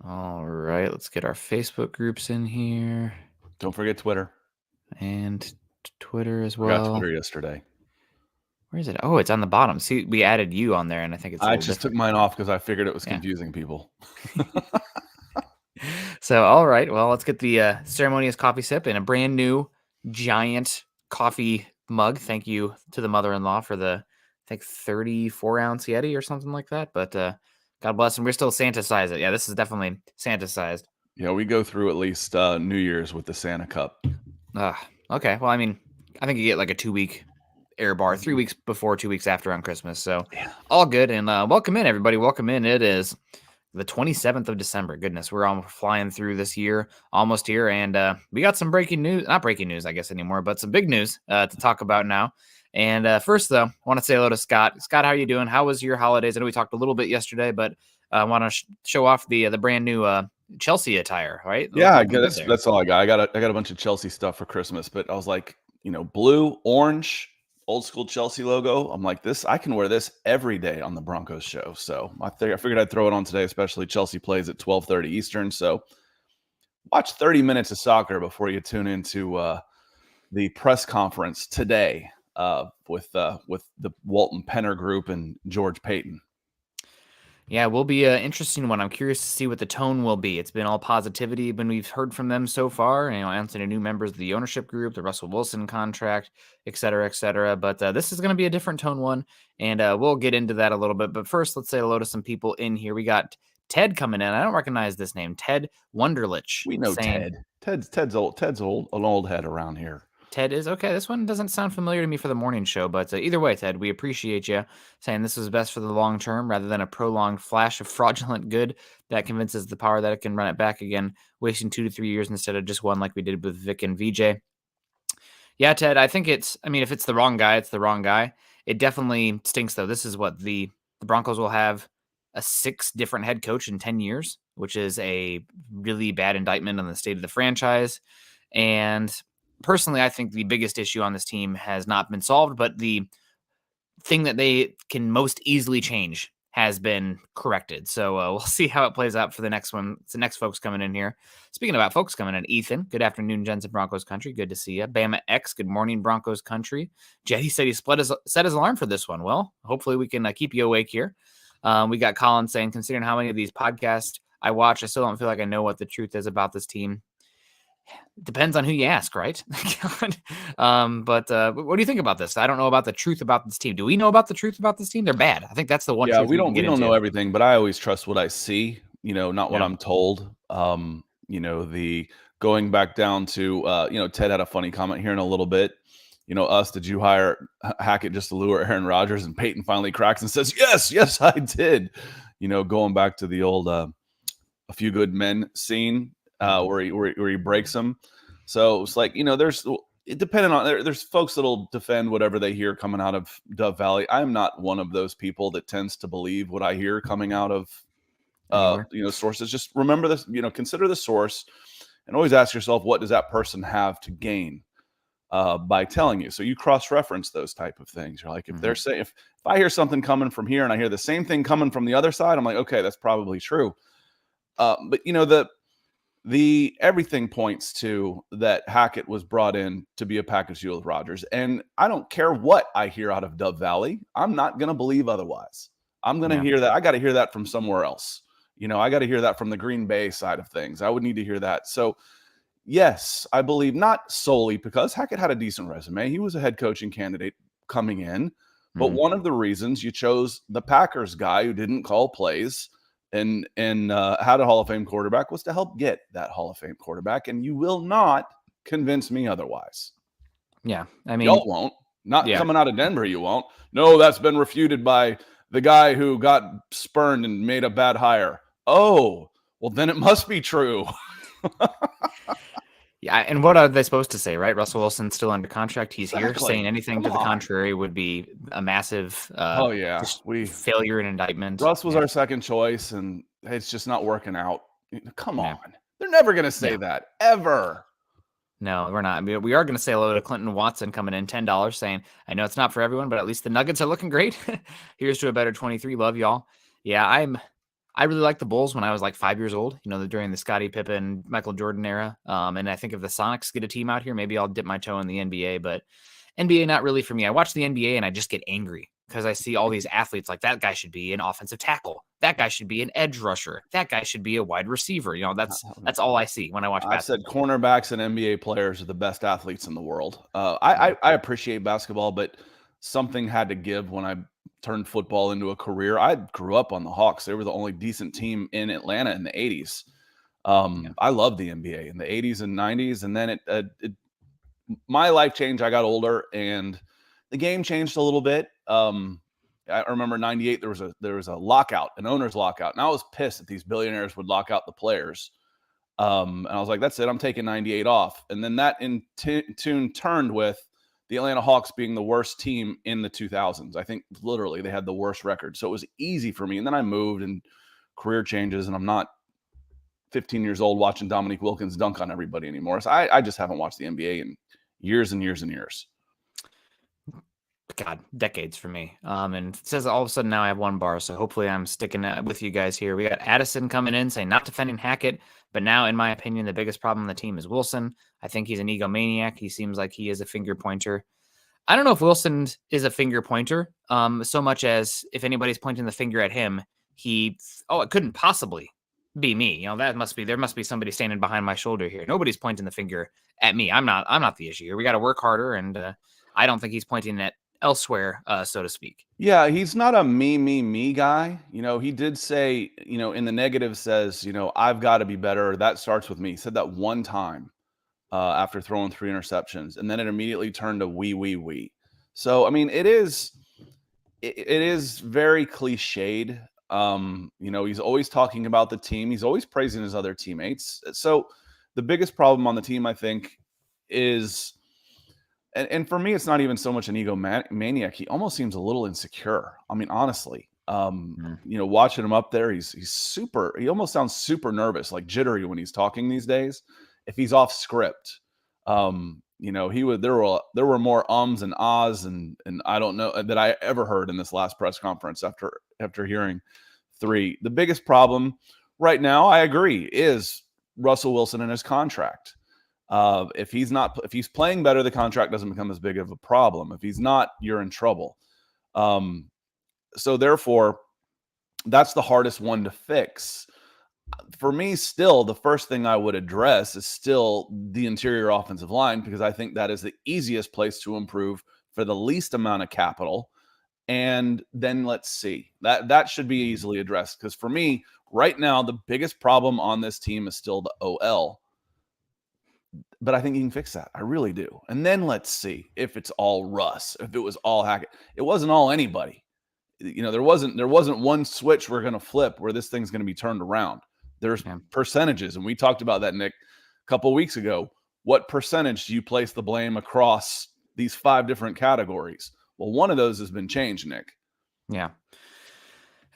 All right, let's get our Facebook groups in here. Don't forget Twitter. And Twitter as I got well. Twitter yesterday. Where is it? Oh, it's on the bottom. See, we added you on there, and I think it's a I little just took different. mine off because I figured it was Yeah. confusing people. So, all right. Well, let's get the ceremonious coffee sip in a brand new giant coffee mug. Thank you to the mother-in-law for the, I think, 34-ounce Yeti or something like that. But God bless him. We're still Santa-sized it. Yeah, this is definitely Santa-sized. Yeah, we go through at least New Year's with the Santa Cup. Okay. Well, I mean, I think you get like a 2-week air bar, 3 weeks before, 2 weeks after on Christmas. So all good. And welcome in, everybody. Welcome in. It is the 27th of December. Goodness, we're all flying through this year, almost here. And we got some breaking news, not breaking news, I guess, anymore, but some big news to talk about now. And first, though, I want to say hello to Scott. Scott, how are you doing? How was your holidays? I know we talked a little bit yesterday, but I want to show off the brand new Chelsea attire, right? Yeah, I guess that's all I got. I got a bunch of Chelsea stuff for Christmas, but I was like, blue, orange, old school Chelsea logo. I'm like, I can wear this every day on the Broncos show. So I figured I'd throw it on today, especially Chelsea plays at 12:30 Eastern. So watch 30 minutes of soccer before you tune into the press conference today with the Walton Penner Group and George Payton. Yeah, it will be an interesting one. I'm curious to see what the tone will be. It's been all positivity when we've heard from them so far, announcing new members of the ownership group, the Russell Wilson contract, et cetera, et cetera. But this is going to be a different tone one, and we'll get into that a little bit. But first, let's say hello to some people in here. We got Ted coming in. I don't recognize this name, Ted Wunderlich. We know Ted. Ted's an old head around here. Ted is okay. This one doesn't sound familiar to me for the morning show, but either way, Ted, we appreciate you saying this is best for the long term rather than a prolonged flash of fraudulent good that convinces the power that it can run it back again, wasting 2 to 3 years instead of just one like we did with Vic and VJ. Yeah, Ted, I think if it's the wrong guy, it's the wrong guy. It definitely stinks, though. This is what the Broncos will have a 6 different head coach in 10 years, which is a really bad indictment on the state of the franchise. And personally, I think the biggest issue on this team has not been solved, but the thing that they can most easily change has been corrected. So we'll see how it plays out for the next one. It's the next folks coming in here. Speaking about folks coming in, Ethan, good afternoon, Gents of Broncos Country. Good to see you. Bama X, good morning, Broncos Country. Jetty said he set his alarm for this one. Well, hopefully we can keep you awake here. We got Colin saying, considering how many of these podcasts I watch, I still don't feel like I know what the truth is about this team. Depends on who you ask, right? But what do you think about this? I don't know about the truth about this team. Do we know about the truth about this team? They're bad. I think that's the one. Yeah, we don't know everything, but I always trust what I see. Not what I'm told. The going back down to Ted had a funny comment here in a little bit. Did you hire Hackett just to lure Aaron Rodgers? And Peyton finally cracks and says, yes, I did. Going back to the old A Few Good Men scene. Where he breaks them. So it's like, there's folks that'll defend whatever they hear coming out of Dove Valley. I'm not one of those people that tends to believe what I hear coming out of sources. Just remember this, consider the source and always ask yourself, what does that person have to gain by telling you? So you cross-reference those type of things. You're like, if they're saying, if I hear something coming from here and I hear the same thing coming from the other side, I'm like, okay, that's probably true. But the everything points to that Hackett was brought in to be a package deal with Rodgers. And I don't care what I hear out of Dove Valley. I'm not going to believe otherwise. I'm going to hear that. I got to hear that from somewhere else. I got to hear that from the Green Bay side of things. I would need to hear that. So yes, I believe not solely because Hackett had a decent resume. He was a head coaching candidate coming in. But one of the reasons you chose the Packers guy who didn't call plays and had a Hall of Fame quarterback was to help get that Hall of Fame quarterback. And you will not convince me otherwise. Yeah. I mean, y'all won't. Coming out of Denver, you won't. No, that's been refuted by the guy who got spurned and made a bad hire. Oh, well, then it must be true. Yeah, and what are they supposed to say, right? Russell Wilson's still under contract. He's here. Saying anything to the contrary would be a massive failure and indictment. Russ was our second choice, and it's just not working out. Come on. They're never going to say that, ever. No, we're not. I mean, we are going to say hello to Clinton Watson coming in, $10, saying, I know it's not for everyone, but at least the Nuggets are looking great. Here's to a better 23. Love y'all. Yeah, I really liked the Bulls when I was like 5 years old, during the Scottie Pippen, Michael Jordan era. And I think if the Sonics get a team out here, maybe I'll dip my toe in the NBA, but NBA, not really for me. I watch the NBA and I just get angry because I see all these athletes like that guy should be an offensive tackle. That guy should be an edge rusher. That guy should be a wide receiver. That's all I see when I watch I've said basketball. cornerbacks and NBA players are the best athletes in the world. I appreciate basketball, but something had to give when I turned football into a career. I grew up on the Hawks. They were the only decent team in Atlanta in the 80s. Yeah. I loved the NBA in the 80s and 90s. And then my life changed. I got older and the game changed a little bit. I remember 98, there was a lockout, an owner's lockout. And I was pissed that these billionaires would lock out the players. And I was like, that's it. I'm taking 98 off. And then that in tune turned with the Atlanta Hawks being the worst team in the 2000s. I think literally they had the worst record. So it was easy for me. And then I moved and career changes, and I'm not 15 years old watching Dominique Wilkins dunk on everybody anymore. So I just haven't watched the NBA in years and years and years. God, decades for me. And it says all of a sudden now I have one bar, so hopefully I'm sticking with you guys here. We got Addison coming in saying not defending Hackett, but now, in my opinion, the biggest problem on the team is Wilson. I think he's an egomaniac. He seems like he is a finger pointer. I don't know if Wilson is a finger pointer, so much as if anybody's pointing the finger at him, it couldn't possibly be me. There must be somebody standing behind my shoulder here. Nobody's pointing the finger at me. I'm not the issue here. We got to work harder, and I don't think he's pointing at elsewhere, so to speak. Yeah, he's not a me guy. He did say, in the negative says, I've got to be better. That starts with me. He said that one time after throwing 3 interceptions, and then it immediately turned to we. So, I mean, it is very cliched. He's always talking about the team. He's always praising his other teammates. So the biggest problem on the team, I think, is, and for me, it's not even so much an egomaniac. He almost seems a little insecure. I mean, honestly, watching him up there, he's super. He almost sounds super nervous, like jittery when he's talking these days. If he's off script, he would. There were more ums and ahs and I don't know that I ever heard in this last press conference after hearing 3. The biggest problem right now, I agree, is Russell Wilson and his contract. If he's playing better, the contract doesn't become as big of a problem. If he's not, you're in trouble. So therefore, that's the hardest one to fix. For me, still, the first thing I would address is still the interior offensive line, because I think that is the easiest place to improve for the least amount of capital. And then let's see. That should be easily addressed, because for me, right now, the biggest problem on this team is still the OL. But I think you can fix that. I really do. And then let's see if it's all Russ, if it was all Hackett. It wasn't all anybody. There wasn't one switch we're going to flip where this thing's going to be turned around. There's percentages, and we talked about that, Nick, a couple of weeks ago. What percentage do you place the blame across these 5 different categories? Well, one of those has been changed, Nick. Yeah.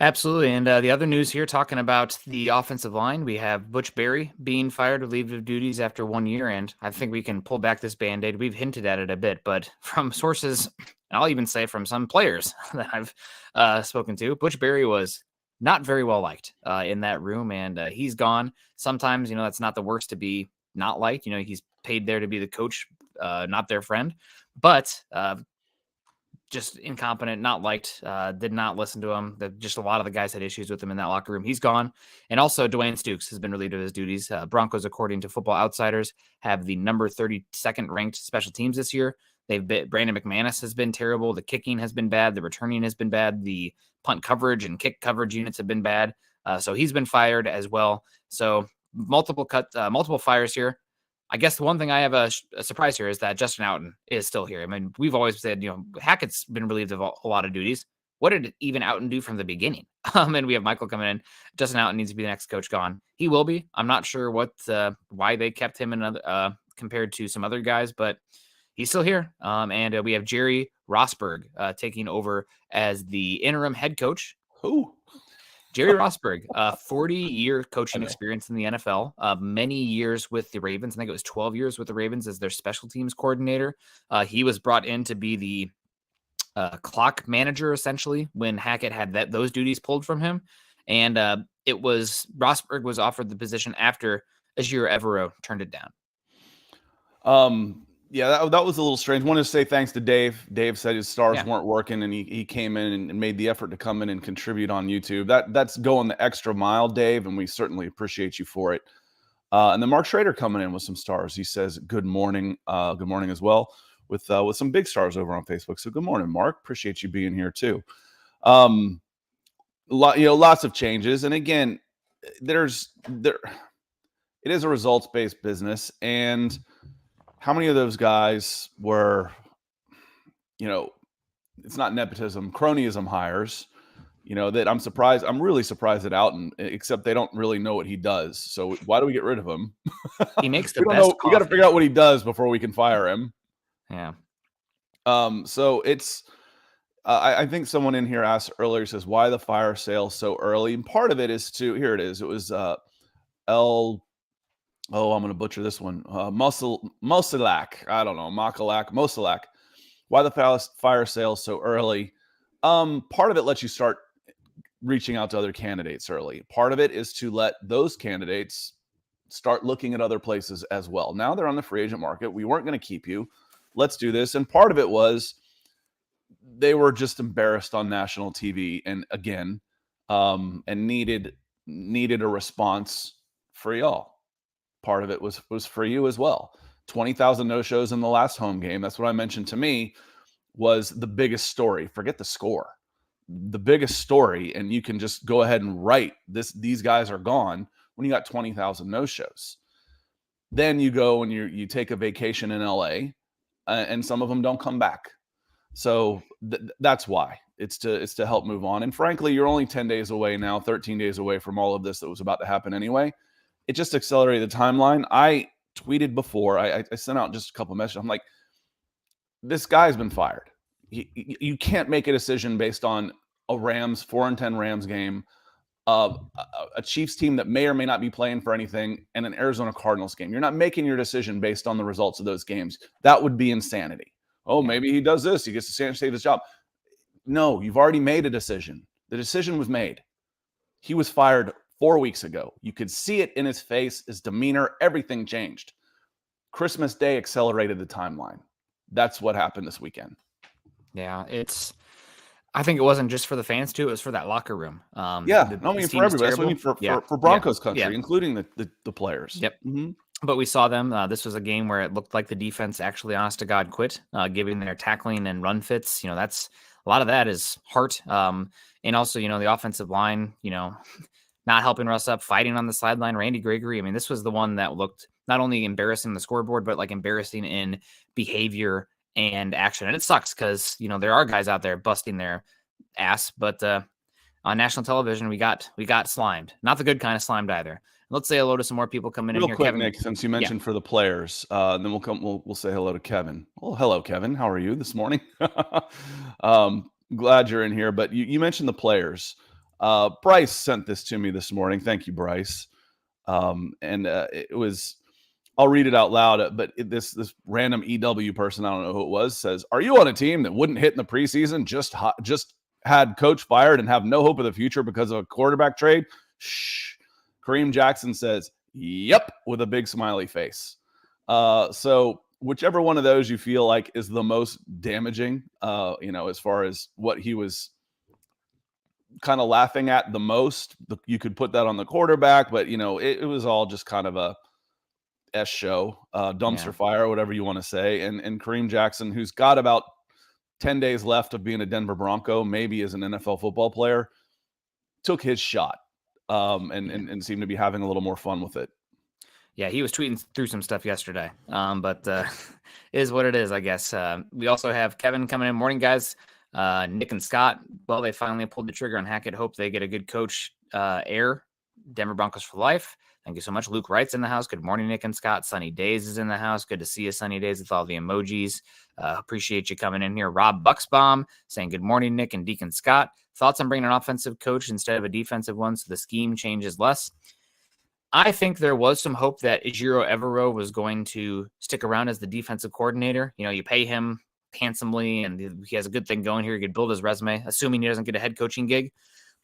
Absolutely. And the other news here, talking about the offensive line, we have Butch Barry being fired or leave of duties after 1 year. And I think we can pull back this Band-Aid. We've hinted at it a bit, but from sources, and I'll even say from some players that I've spoken to, Butch Barry was not very well liked in that room, and he's gone. Sometimes, that's not the worst to be not liked. He's paid there to be the coach, not their friend. But just incompetent, not liked, did not listen to him. Just a lot of the guys had issues with him in that locker room. He's gone. And also Dwyane Stukes has been relieved of his duties. Broncos, according to Football Outsiders, have the number 32nd ranked special teams this year. Brandon McManus has been terrible. The kicking has been bad. The returning has been bad. The punt coverage and kick coverage units have been bad. So he's been fired as well. So multiple fires here. I guess the one thing I have a surprise here is that Justin Outen is still here. I mean, we've always said, Hackett's been relieved of a lot of duties. What did even Outen do from the beginning? And we have Michael coming in. Justin Outen needs to be the next coach gone. He will be. I'm not sure why they kept him compared to some other guys, but he's still here. And we have Jerry Rosburg taking over as the interim head coach. Who? Jerry Rosburg, 40-year coaching experience in the NFL, many years with the Ravens. I think it was 12 years with the Ravens as their special teams coordinator. He was brought in to be the clock manager, essentially, when Hackett had those duties pulled from him. And it was Rosburg was offered the position after Ejiro Evero turned it down. Yeah, that was a little strange. Wanted to say thanks to Dave. Dave said his stars Yeah. weren't working, and he came in and made the effort to come in and contribute on YouTube. That's going the extra mile, Dave, and we certainly appreciate you for it. And then Mark Schrader coming in with some stars. He says good morning as well, with some big stars over on Facebook. So good morning, Mark. Appreciate you being here too. Lots of changes, and again, it is a results-based business, and how many of those guys were, it's not nepotism, cronyism hires, that I'm really surprised at Alton, except they don't really know what he does. So why do we get rid of him? He makes the we don't best know. We got to figure out what he does before we can fire him. Yeah. So it's, I think someone in here asked earlier, says, why the fire sale so early? And part of it is here it is. It was, I'm going to butcher this one. Mosilak. I don't know. Mosilak. Why the fire sale so early? Part of it lets you start reaching out to other candidates early. Part of it is to let those candidates start looking at other places as well. Now they're on the free agent market. We weren't going to keep you. Let's do this. And part of it was they were just embarrassed on national TV, and again, and needed a response for y'all. Part of it was for you as well. 20,000 no-shows in the last home game. That's what I mentioned to me was the biggest story. Forget the score. The biggest story, and you can just go ahead and write this. These guys are gone when you got 20,000 no-shows. Then you go and you take a vacation in LA, and some of them don't come back. So that's why. It's to help move on. And frankly, you're only 10 days away now, 13 days away from all of this that was about to happen anyway. It just accelerated the timeline. I tweeted before. I sent out just a couple of messages. I'm like, this guy's been fired. You can't make a decision based on a 4-10 Rams game, a Chiefs team that may or may not be playing for anything, and an Arizona Cardinals game. You're not making your decision based on the results of those games. That would be insanity. Oh, maybe he does this. He gets to save his job. No, you've already made a decision. The decision was made. He was fired 4 weeks ago. You could see it in his face, his demeanor, everything changed. Christmas Day accelerated the timeline. That's what happened this weekend. Yeah, I think it wasn't just for the fans too. It was for that locker room. For everybody. That's what I mean for Broncos country, including the players. Yep. Mm-hmm. But we saw them. This was a game where it looked like the defense actually, honest to God, quit, giving their tackling and run fits. That's a lot of that is heart. And also, the offensive line, not helping Russ up, fighting on the sideline. Randy Gregory. I mean, this was the one that looked not only embarrassing on the scoreboard, but like embarrassing in behavior and action. And it sucks because, there are guys out there busting their ass, but on national television, we got slimed. Not the good kind of slimed either. Let's say hello to some more people coming in here. Quick, Kevin, Nick, since you mentioned for the players, then we'll say hello to Kevin. Well, hello, Kevin. How are you this morning? Glad you're in here. But you mentioned the players. Bryce sent this to me this morning. Thank you, Bryce. It was, I'll read it out loud, but this random EW person, I don't know who it was, says, "Are you on a team that wouldn't hit in the preseason, just had coach fired and have no hope of the future because of a quarterback trade?" Shh. Kareem Jackson says, "Yep," with a big smiley face. So whichever one of those you feel like is the most damaging, as far as what he was kind of laughing at the most, you could put that on the quarterback, but it was all just kind of a S show, dumpster fire, whatever you want to say. And Kareem Jackson, who's got about 10 days left of being a Denver Bronco, maybe as an NFL football player, took his shot. And seemed to be having a little more fun with it. Yeah, he was tweeting through some stuff yesterday, but it is what it is, I guess. We also have Kevin coming in. Morning, guys. Nick and Scott, well, they finally pulled the trigger on Hackett. Hope they get a good coach, Denver Broncos for life. Thank you so much. Luke Wright's in the house. Good morning, Nick and Scott. Sunny Days is in the house. Good to see you, Sunny Days, with all the emojis. Appreciate you coming in here. Rob Bucksbaum saying good morning, Nick and Deacon Scott. Thoughts on bringing an offensive coach instead of a defensive one so the scheme changes less? I think there was some hope that Ejiro Evero was going to stick around as the defensive coordinator. You pay him handsomely and he has a good thing going here. He could build his resume, assuming he doesn't get a head coaching gig.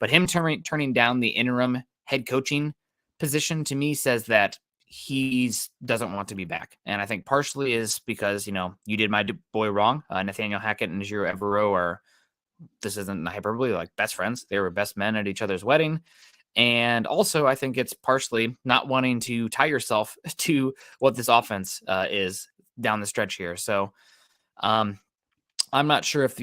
But him turning down the interim head coaching position to me says that he doesn't want to be back. And I think partially is because, you did my boy wrong. Nathaniel Hackett and Ejiro Evero are, this isn't hyperbole, like best friends. They were best men at each other's wedding. And also, I think it's partially not wanting to tie yourself to what this offense is down the stretch here. So I'm not sure if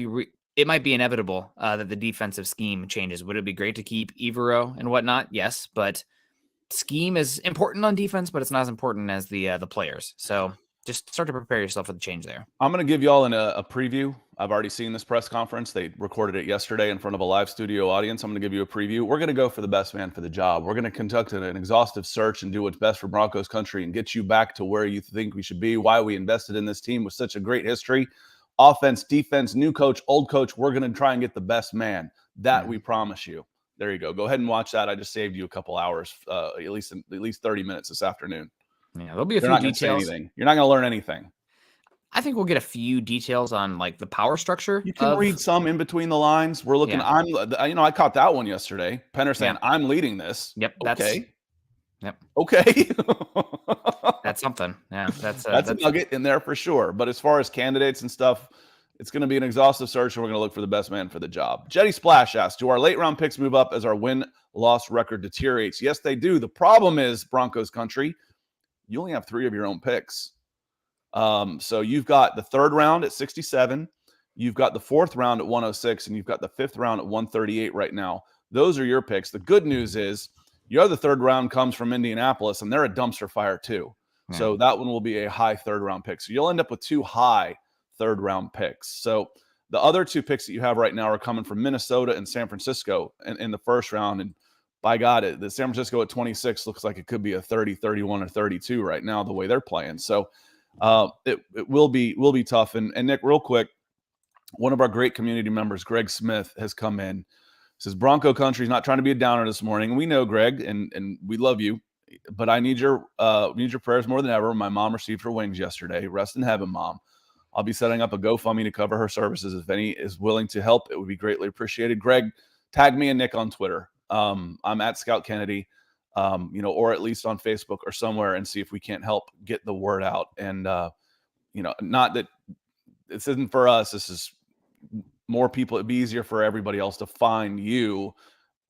it might be inevitable that the defensive scheme changes. Would it be great to keep Evero and whatnot? Yes, but scheme is important on defense, but it's not as important as the players. So just start to prepare yourself for the change there. I'm going to give y'all a preview. I've already seen this press conference. They recorded it yesterday in front of a live studio audience. I'm going to give you a preview. We're going to go for the best man for the job. We're going to conduct an exhaustive search and do what's best for Broncos country and get you back to where you think we should be, why we invested in this team with such a great history. Offense, defense, new coach, old coach. We're going to try and get the best man. That we promise you. There you go. Go ahead and watch that. I just saved you a couple hours, at least 30 minutes this afternoon. Yeah, there'll be a few not details. Say anything. You're not going to learn anything. I think we'll get a few details on like the power structure. You can read some in between the lines. We're looking. Yeah. I caught that one yesterday. Penner saying, "I'm leading this." Yep. Okay. Yep. Okay. That's something. Yeah. That's a nugget in there for sure. But as far as candidates and stuff, it's going to be an exhaustive search, and we're going to look for the best man for the job. Jetty Splash asks, do our late round picks move up as our win-loss record deteriorates? Yes, they do. The problem is, Broncos country, you only have 3 of your own picks. So you've got the 3rd round at 67. You've got the 4th round at 106, and you've got the 5th round at 138 right now. Those are your picks. The good news is your other 3rd round comes from Indianapolis, and they're a dumpster fire too. Yeah. So that one will be a high 3rd round pick. So you'll end up with 2 high 3rd round picks. So the other 2 picks that you have right now are coming from Minnesota and San Francisco in the 1st round. And by God, the San Francisco at 26 looks like it could be a 30, 31, or 32 right now, the way they're playing. So it will be tough. And Nick, real quick, one of our great community members, Greg Smith, has come in. Says Bronco country is not trying to be a downer this morning. We know, Greg, and we love you, but I need your prayers more than ever. My mom received her wings yesterday. Rest in heaven, Mom. I'll be setting up a GoFundMe to cover her services. If any is willing to help, it would be greatly appreciated. Greg, tag me and Nick on Twitter. I'm at Scout Kennedy, or at least on Facebook or somewhere, and see if we can't help get the word out. And, not that this isn't for us. This is more people. It'd be easier for everybody else to find you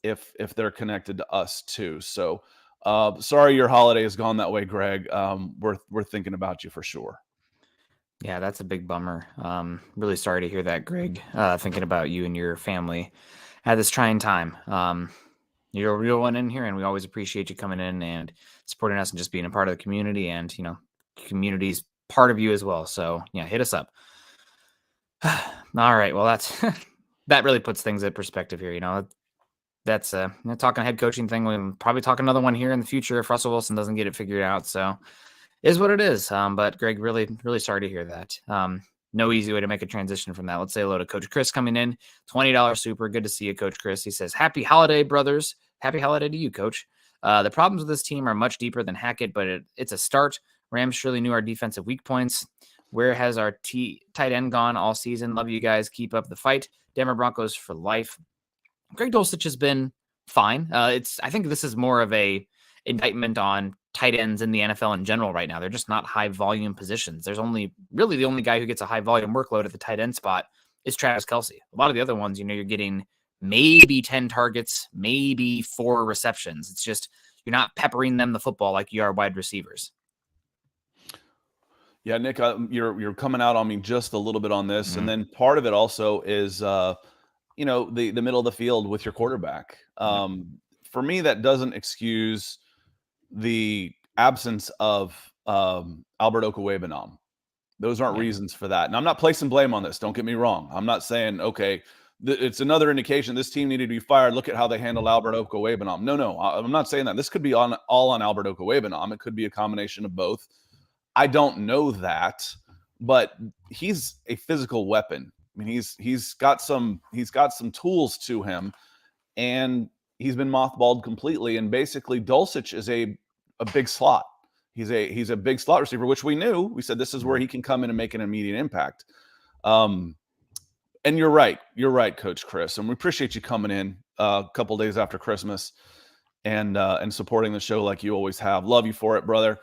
if they're connected to us too. So sorry your holiday has gone that way, Greg. We're thinking about you for sure. Yeah, that's a big bummer. Really sorry to hear that, Greg. Thinking about you and your family at this trying time. You're a real one in here, and we always appreciate you coming in and supporting us and just being a part of the community. And community's part of you as well. So yeah, hit us up. All right. Well, that really puts things in perspective here. That's talking head coaching thing. We'll probably talk another one here in the future if Russell Wilson doesn't get it figured out. So is what it is. But Greg, really, really sorry to hear that. No easy way to make a transition from that. Let's say hello to Coach Chris coming in. $20 super. Good to see you, Coach Chris. He says, happy holiday, brothers. Happy holiday to you, Coach. The problems with this team are much deeper than Hackett, but it's a start. Rams surely knew our defensive weak points. Where has our tight end gone all season? Love you guys. Keep up the fight. Denver Broncos for life. Greg Dulcich has been fine. I think this is more of a indictment on tight ends in the NFL in general right now. They're just not high volume positions. There's really the only guy who gets a high volume workload at the tight end spot is Travis Kelce. A lot of the other ones, you're getting maybe 10 targets, maybe 4 receptions. It's just, you're not peppering them the football like you are wide receivers. Yeah, Nick, you're coming out on me just a little bit on this. Mm-hmm. And then part of it also is, the middle of the field with your quarterback. For me, that doesn't excuse the absence of Albert Okwuegbunam. Those aren't reasons for that. And I'm not placing blame on this. Don't get me wrong. I'm not saying, okay, it's another indication this team needed to be fired. Look at how they handled Albert Okwuegbunam. No, I'm not saying that. This could be all on Albert Okwuegbunam. It could be a combination of both. I don't know that, but he's a physical weapon. I mean, he's got some tools to him, and he's been mothballed completely. And basically, Dulcich is a big slot. He's a big slot receiver, which we knew. We said this is where he can come in and make an immediate impact. And you're right, Coach Chris, and we appreciate you coming in. a couple days after Christmas and supporting the show like you always have. Love you for it, brother.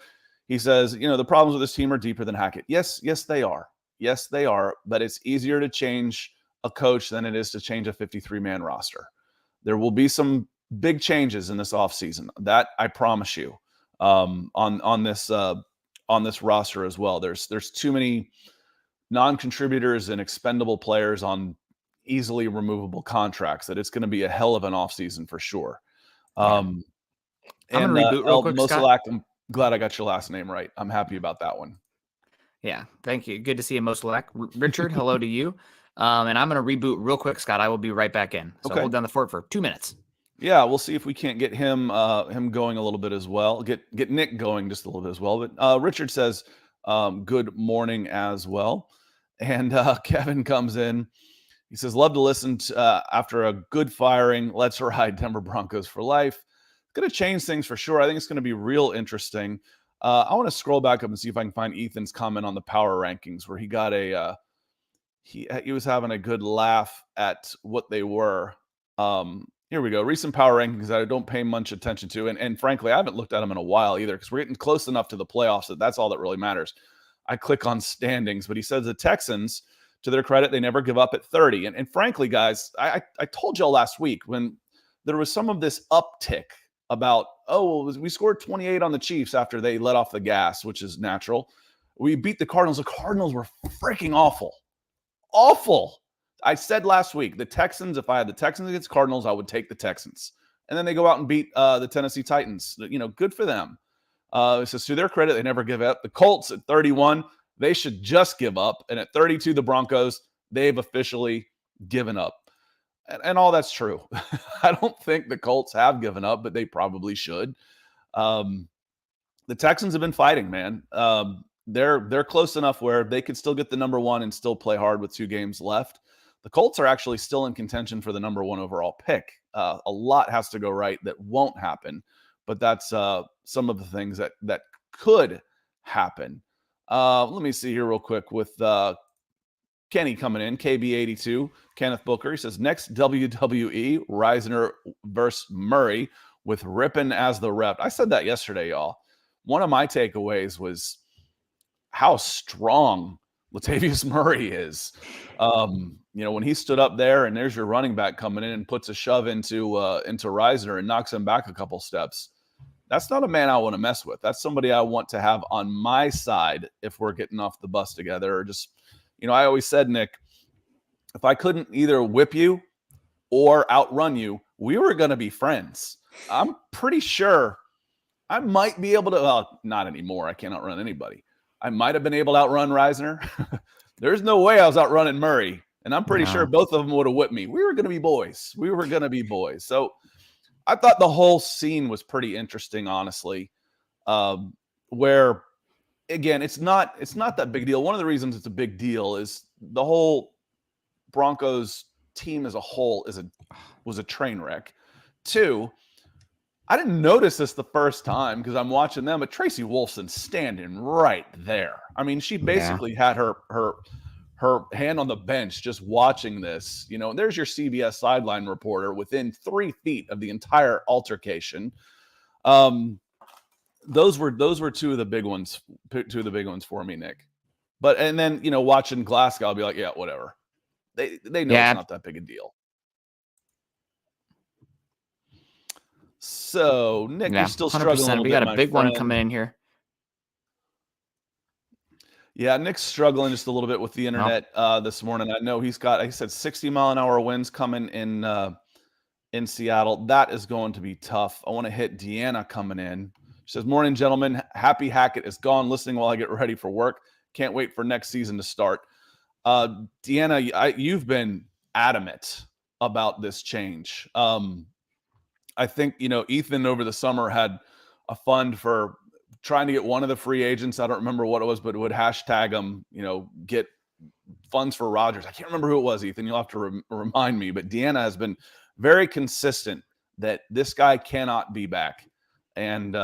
He says, the problems with this team are deeper than Hackett. Yes, they are. Yes, they are. But it's easier to change a coach than it is to change a 53-man roster. There will be some big changes in this offseason. That I promise you. On this roster as well. There's too many non-contributors and expendable players on easily removable contracts that it's going to be a hell of an offseason for sure. I'm going to reboot real quick, Mosalak, Scott. I'm glad I got your last name right. I'm happy about that one. Yeah, thank you. Good to see you, Mosalak. Richard, hello to you. And I'm going to reboot real quick, Scott. I will be right back in. So hold down the fort for 2 minutes. Yeah, we'll see if we can't get him going a little bit as well. Get Nick going just a little bit as well. But Richard says, good morning as well. And Kevin comes in. He says, love to listen to, after a good firing. Let's ride Denver Broncos for life. Going to change things for sure. I think it's going to be real interesting. I want to scroll back up and see if I can find Ethan's comment on the power rankings where he got he was having a good laugh at what they were. Here we go. Recent power rankings that I don't pay much attention to. And frankly, I haven't looked at them in a while either because we're getting close enough to the playoffs that's all that really matters. I click on standings, but he says the Texans, to their credit, they never give up at 30. And frankly, guys, I told y'all last week when there was some of this uptick about, we scored 28 on the Chiefs after they let off the gas, which is natural. We beat the Cardinals. The Cardinals were freaking awful. Awful. I said last week, the Texans, if I had the Texans against Cardinals, I would take the Texans. And then they go out and beat the Tennessee Titans. Good for them. It says, to their credit, they never give up. The Colts at 31, they should just give up. And at 32, the Broncos, they've officially given up. And all that's true. I don't think the Colts have given up, but they probably should. The Texans have been fighting, man. They're close enough where they could still get the number one and still play hard with 2 games left. The Colts are actually still in contention for the number 1 overall pick. A lot has to go right that won't happen, but that's some of the things that could happen. Let me see here real quick with Kenny coming in, KB82, Kenneth Booker. He says, next WWE, Reisner versus Murray with Rippin as the rep. I said that yesterday, y'all. One of my takeaways was how strong Latavius Murray is. When he stood up there and there's your running back coming in and puts a shove into Reisner and knocks him back a couple steps. That's not a man I want to mess with. That's somebody I want to have on my side if we're getting off the bus together or just, I always said, Nick, if I couldn't either whip you or outrun you, we were going to be friends. I'm pretty sure I might be able to, well, not anymore. I can't outrun anybody. I might have been able to outrun Reisner. There's no way I was outrunning Murray. And I'm pretty sure both of them would have whipped me. We were going to be boys. So I thought the whole scene was pretty interesting, honestly, where, again, it's not that big deal. One of the reasons it's a big deal is the whole Broncos team as a whole was a train wreck. 2, I didn't notice this the first time because I'm watching them, but Tracy Wolfson's standing right there. I mean, she basically had her hand on the bench just watching this. There's your CBS sideline reporter within 3 feet of the entire altercation. Those were 2 of the big ones. 2 of the big ones for me, Nick. And then watching Glasgow, I'll be like, yeah, whatever. They know it's not that big a deal. So, Nick, you're still struggling a little bit. We got a big one coming in here. Yeah, Nick's struggling just a little bit with the internet this morning. I know he's got, like I said, 60-mile-an-hour winds coming in Seattle. That is going to be tough. I want to hit Deanna coming in. She says, morning, gentlemen. Happy Hackett is gone. Listening while I get ready for work. Can't wait for next season to start. Deanna, you've been adamant about this change. I think, Ethan over the summer had a fund for trying to get one of the free agents. I don't remember what it was, but it would hashtag them, get funds for Rodgers. I can't remember who it was, Ethan. You'll have to remind me. But Deanna has been very consistent that this guy cannot be back. And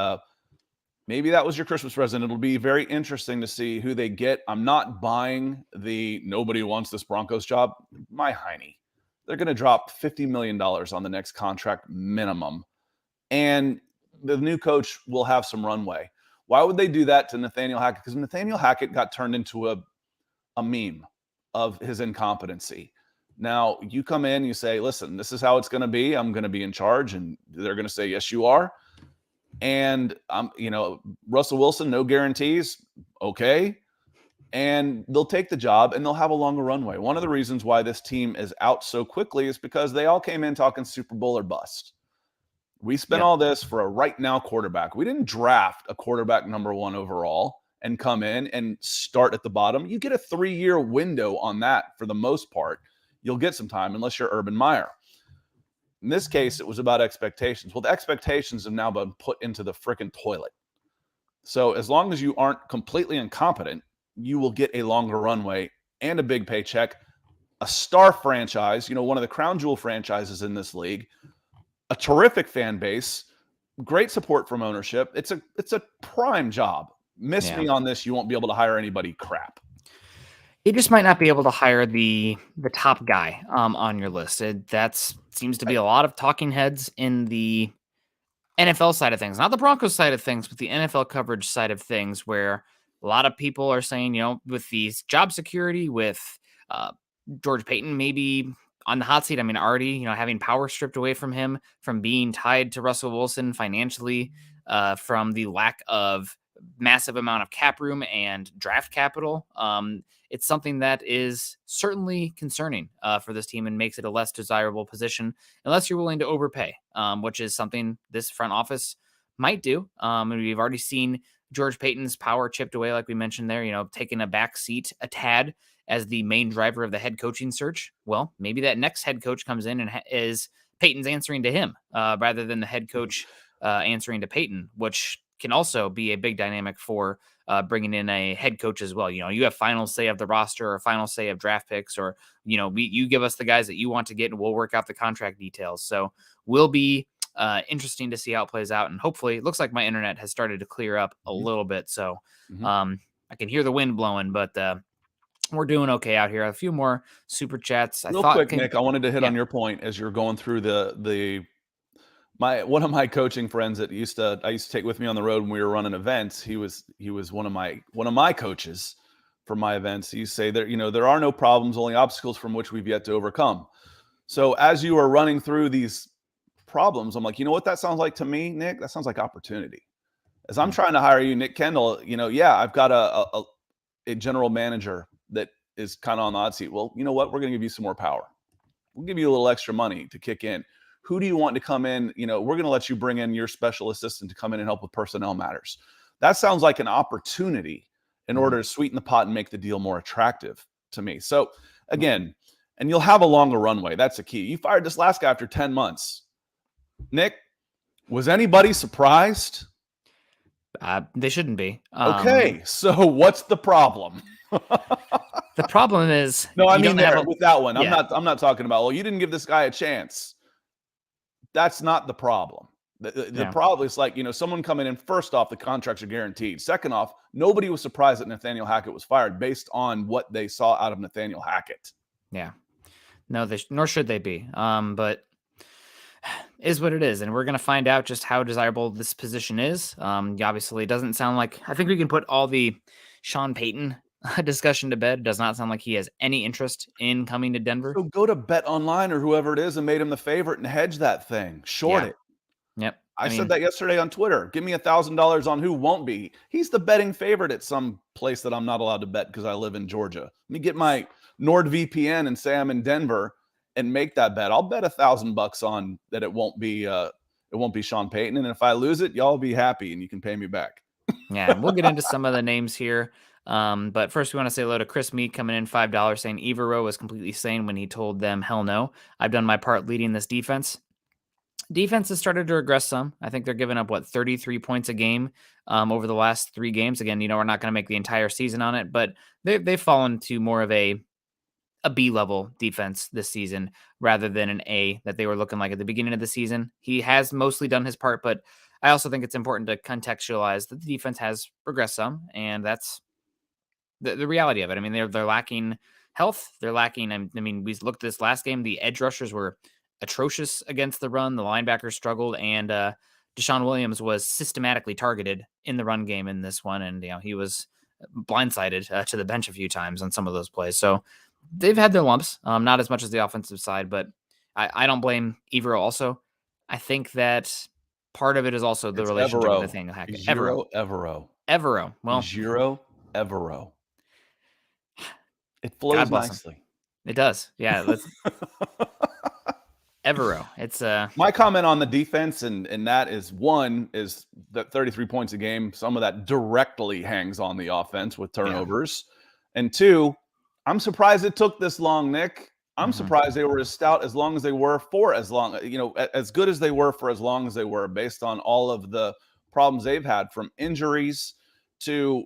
maybe that was your Christmas present. It'll be very interesting to see who they get. I'm not buying the nobody wants this Broncos job. My hiney. they're going to drop $50 million on the next contract minimum. And the new coach will have some runway. Why would they do that to Nathaniel Hackett? Because Nathaniel Hackett got turned into a meme of his incompetency. Now, you come in, you say, listen, this is how it's going to be. I'm going to be in charge. And they're going to say, yes, you are. And Russell Wilson, no guarantees. Okay. And they'll take the job and they'll have a longer runway. One of the reasons why this team is out so quickly is because they all came in talking Super Bowl or bust. We spent all this for a right now quarterback. We didn't draft a quarterback number 1 overall and come in and start at the bottom. You get a 3-year window on that for the most part. You'll get some time unless you're Urban Meyer. In this case, it was about expectations. Well, the expectations have now been put into the freaking toilet. So as long as you aren't completely incompetent, you will get a longer runway and a big paycheck, a star franchise, one of the crown jewel franchises in this league, a terrific fan base, great support from ownership. It's a prime job. Miss me on this, you won't be able to hire anybody crap. He just might not be able to hire the top guy on your list. That seems to be a lot of talking heads in the NFL side of things, not the Broncos side of things, but the NFL coverage side of things, where a lot of people are saying, with these job security, with George Payton maybe on the hot seat. I mean, already, having power stripped away from him, from being tied to Russell Wilson financially, from the lack of massive amount of cap room and draft capital. It's something that is certainly concerning for this team and makes it a less desirable position unless you're willing to overpay, which is something this front office might do. And we've already seen George Payton's power chipped away, like we mentioned there, taking a back seat a tad as the main driver of the head coaching search. Well, maybe that next head coach comes in and is Payton's answering to him rather than the head coach answering to Payton, which can also be a big dynamic for bringing in a head coach as well. You have final say of the roster or final say of draft picks, or, you give us the guys that you want to get and we'll work out the contract details. So will be interesting to see how it plays out. And hopefully it looks like my internet has started to clear up a little bit. So I can hear the wind blowing, but we're doing okay out here. A few more super chats. Real quick, Nick, I wanted to hit on your point as you're going through one of my coaching friends that I used to take with me on the road when we were running events. He was one of my coaches for my events. He say that, there are no problems, only obstacles from which we've yet to overcome. So as you are running through these problems, I'm like, you know what that sounds like to me, Nick? That sounds like opportunity. As I'm trying to hire you, Nick Kendell, I've got a general manager that is kind of on the hot seat. Well, you know what? We're going to give you some more power. We'll give you a little extra money to kick in. Who do you want to come in? We're going to let you bring in your special assistant to come in and help with personnel matters. That sounds like an opportunity in order to sweeten the pot and make the deal more attractive to me. So again, and you'll have a longer runway. That's the key. You fired this last guy after 10 months. Nick, was anybody surprised? They shouldn't be. Okay, so what's the problem? The problem is with that one. Yeah. I'm not talking about, well, you didn't give this guy a chance. That's not the problem. The problem is like, someone coming in, first off, the contracts are guaranteed. Second off, nobody was surprised that Nathaniel Hackett was fired based on what they saw out of Nathaniel Hackett. Yeah. No, nor should they be. But is what it is. And we're going to find out just how desirable this position is. Obviously, it doesn't sound like, I think we can put all the Sean Payton discussion to bed. It does not sound like he has any interest in coming to Denver. So go to Bet Online or whoever it is and made him the favorite and hedge that thing. Short it. Yep. I said that yesterday on Twitter. Give me $1,000 on who won't be. He's the betting favorite at some place that I'm not allowed to bet because I live in Georgia. Let me get my NordVPN and say I'm in Denver and make that bet. I'll bet $1,000 on that it won't be Sean Payton. And if I lose it, y'all be happy and you can pay me back. Yeah, we'll get into some of the names here. But first we want to say hello to Chris Meek coming in $5 saying Evero was completely sane when he told them, hell no. I've done my part leading this defense. Defense has started to regress some. I think they're giving up 33 points a game over the last 3 games. Again, we're not going to make the entire season on it, but they've fallen to more of a B-level defense this season rather than an A that they were looking like at the beginning of the season. He has mostly done his part, but I also think it's important to contextualize that the defense has regressed some, and that's the reality of it. I mean, they're lacking health. They're lacking. I mean, we looked at this last game. The edge rushers were atrocious against the run. The linebackers struggled, and Deshaun Williams was systematically targeted in the run game in this one, and he was blindsided to the bench a few times on some of those plays. So they've had their lumps, not as much as the offensive side, but I don't blame Evero also. I think that part of it is also the It's relationship with Evero. Nathaniel Hackett. Ejiro Evero. Evero. Well, Ejiro Evero. It flows God bless him. nicely. It does. Yeah. Let's Evero. It's my comment on the defense, and that is one is that 33 points a game. Some of that directly hangs on the offense with turnovers, and two, I'm surprised it took this long, Nick. I'm surprised they were as stout as long as they were for as long, as good as they were for as long as they were, based on all of the problems they've had, from injuries to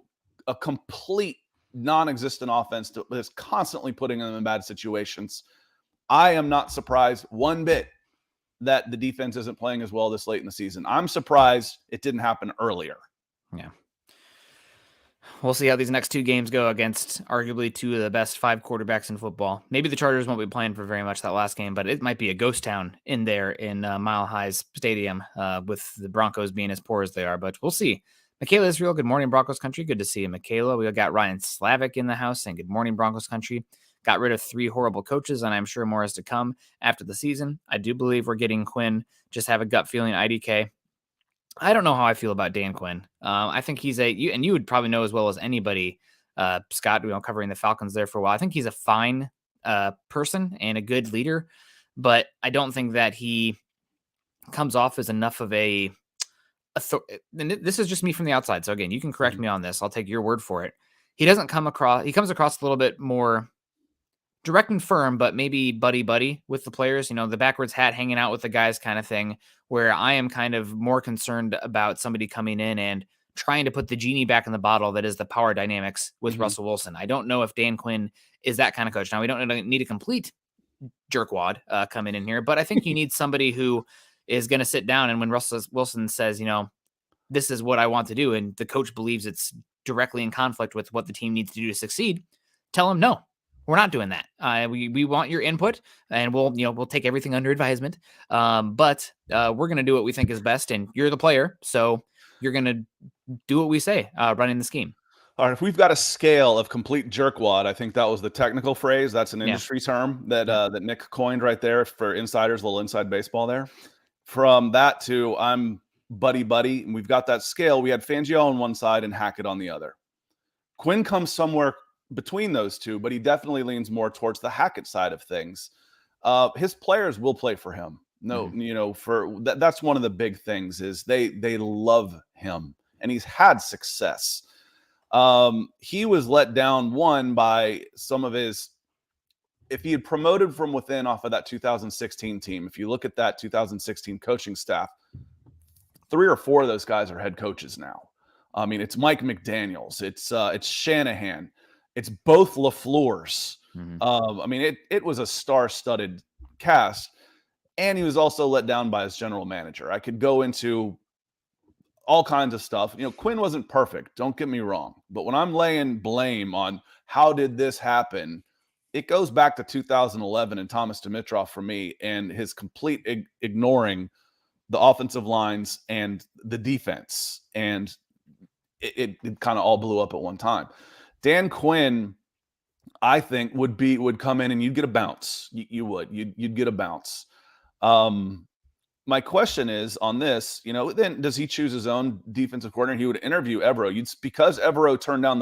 a complete non-existent offense that's constantly putting them in bad situations. I am not surprised one bit that the defense isn't playing as well this late in the season. I'm surprised it didn't happen earlier. Yeah. We'll see how these next two games go against arguably two of the best 5 quarterbacks in football. Maybe the Chargers won't be playing for very much that last game, but it might be a ghost town in there in Mile High's stadium with the Broncos being as poor as they are. But we'll see. Michaela Israel, good morning, Broncos country. Good to see you, Michaela. We got Ryan Slavic in the house saying good morning, Broncos country. Got rid of 3 horrible coaches, and I'm sure more is to come after the season. I do believe we're getting Quinn. Just have a gut feeling IDK. I don't know how I feel about Dan Quinn. I think he's and you would probably know as well as anybody, Scott, covering the Falcons there for a while. I think he's a fine person and a good leader, but I don't think that he comes off as enough of a and this is just me from the outside. So again, you can correct me on this. I'll take your word for it. He comes across a little bit more direct and firm, but maybe buddy with the players, the backwards hat hanging out with the guys kind of thing, where I am kind of more concerned about somebody coming in and trying to put the genie back in the bottle that is the power dynamics with Russell Wilson. I don't know if Dan Quinn is that kind of coach. Now, we don't need a complete jerkwad coming in here, but I think you need somebody who is going to sit down, and when Russell Wilson says, this is what I want to do, and the coach believes it's directly in conflict with what the team needs to do to succeed, tell him no. We're not doing that. We want your input, and we'll take everything under advisement. But we're going to do what we think is best, and you're the player, so you're going to do what we say, running the scheme. All right, if we've got a scale of complete jerkwad, I think that was the technical phrase. That's an industry term that that Nick coined right there for insiders, a little inside baseball there. From that to I'm buddy, and we've got that scale. We had Fangio on one side and Hackett on the other. Quinn comes somewhere between those two, but he definitely leans more towards the Hackett side of things. His players will play for him. No, that's one of the big things is they love him, and he's had success. He was let down by some of his. If he had promoted from within off of that 2016 team, if you look at that 2016 coaching staff, 3 or 4 of those guys are head coaches now. I mean, it's Mike McDaniels, it's Shanahan. It's both LaFleur's. I mean, it was a star-studded cast, and he was also let down by his general manager. I could go into all kinds of stuff. Quinn wasn't perfect, don't get me wrong. But when I'm laying blame on how did this happen, it goes back to 2011 and Thomas Dimitroff for me, and his complete ignoring the offensive lines and the defense. And it kind of all blew up at one time. Dan Quinn, I think, would come in and you'd get a bounce. You'd get a bounce. My question is on this, then does he choose his own defensive coordinator? He would interview Evero. Because Evero turned down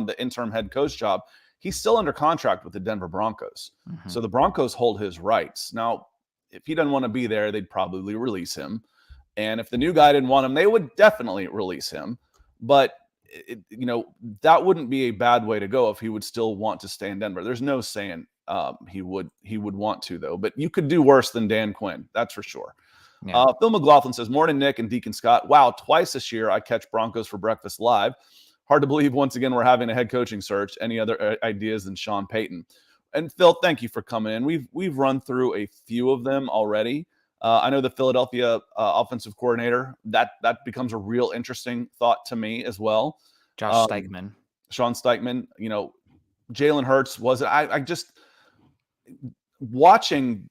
the interim head coach job, he's still under contract with the Denver Broncos. So the Broncos hold his rights. Now, if he doesn't want to be there, they'd probably release him. And if the new guy didn't want him, they would definitely release him. But that wouldn't be a bad way to go if he would still want to stay in Denver. There's no saying he would want to, though. But you could do worse than Dan Quinn, that's for sure. Yeah. Phil McLaughlin says, morning, Nick and Deacon Scott. Wow, twice this year I catch Broncos for breakfast live. Hard to believe once again we're having a head coaching search. Any other ideas than Sean Payton? And Phil, thank you for coming in. We've run through a few of them already. I know the Philadelphia offensive coordinator, that becomes a real interesting thought to me as well. Sean Steichman, Jalen Hurts was it? I just watching.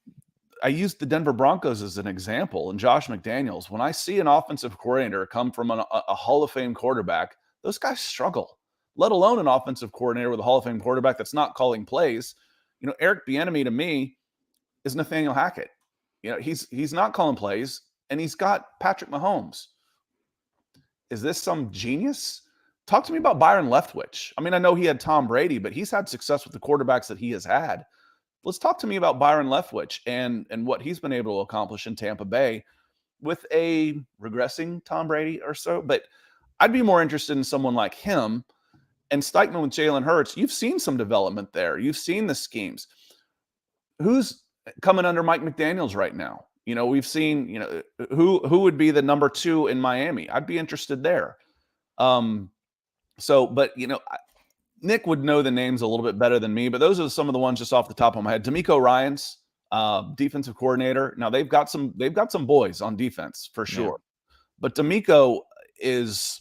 I used the Denver Broncos as an example, and Josh McDaniels. When I see an offensive coordinator come from a Hall of Fame quarterback, those guys struggle. Let alone an offensive coordinator with a Hall of Fame quarterback that's not calling plays. Eric Bieniemy to me is Nathaniel Hackett. He's not calling plays, and he's got Patrick Mahomes. Is this some genius? Talk to me about Byron Leftwich. I mean, I know he had Tom Brady, but he's had success with the quarterbacks that he has had. Let's talk to me about Byron Leftwich and what he's been able to accomplish in Tampa Bay with a regressing Tom Brady or so. But I'd be more interested in someone like him and Steichman with Jalen Hurts. You've seen some development there. You've seen the schemes. Who's coming under Mike McDaniels right now? We've seen, who would be the number 2 in Miami. I'd be interested there. But Nick would know the names a little bit better than me, but those are some of the ones just off the top of my head. D'Amico Ryans, defensive coordinator. Now they've got some boys on defense for sure, but D'Amico is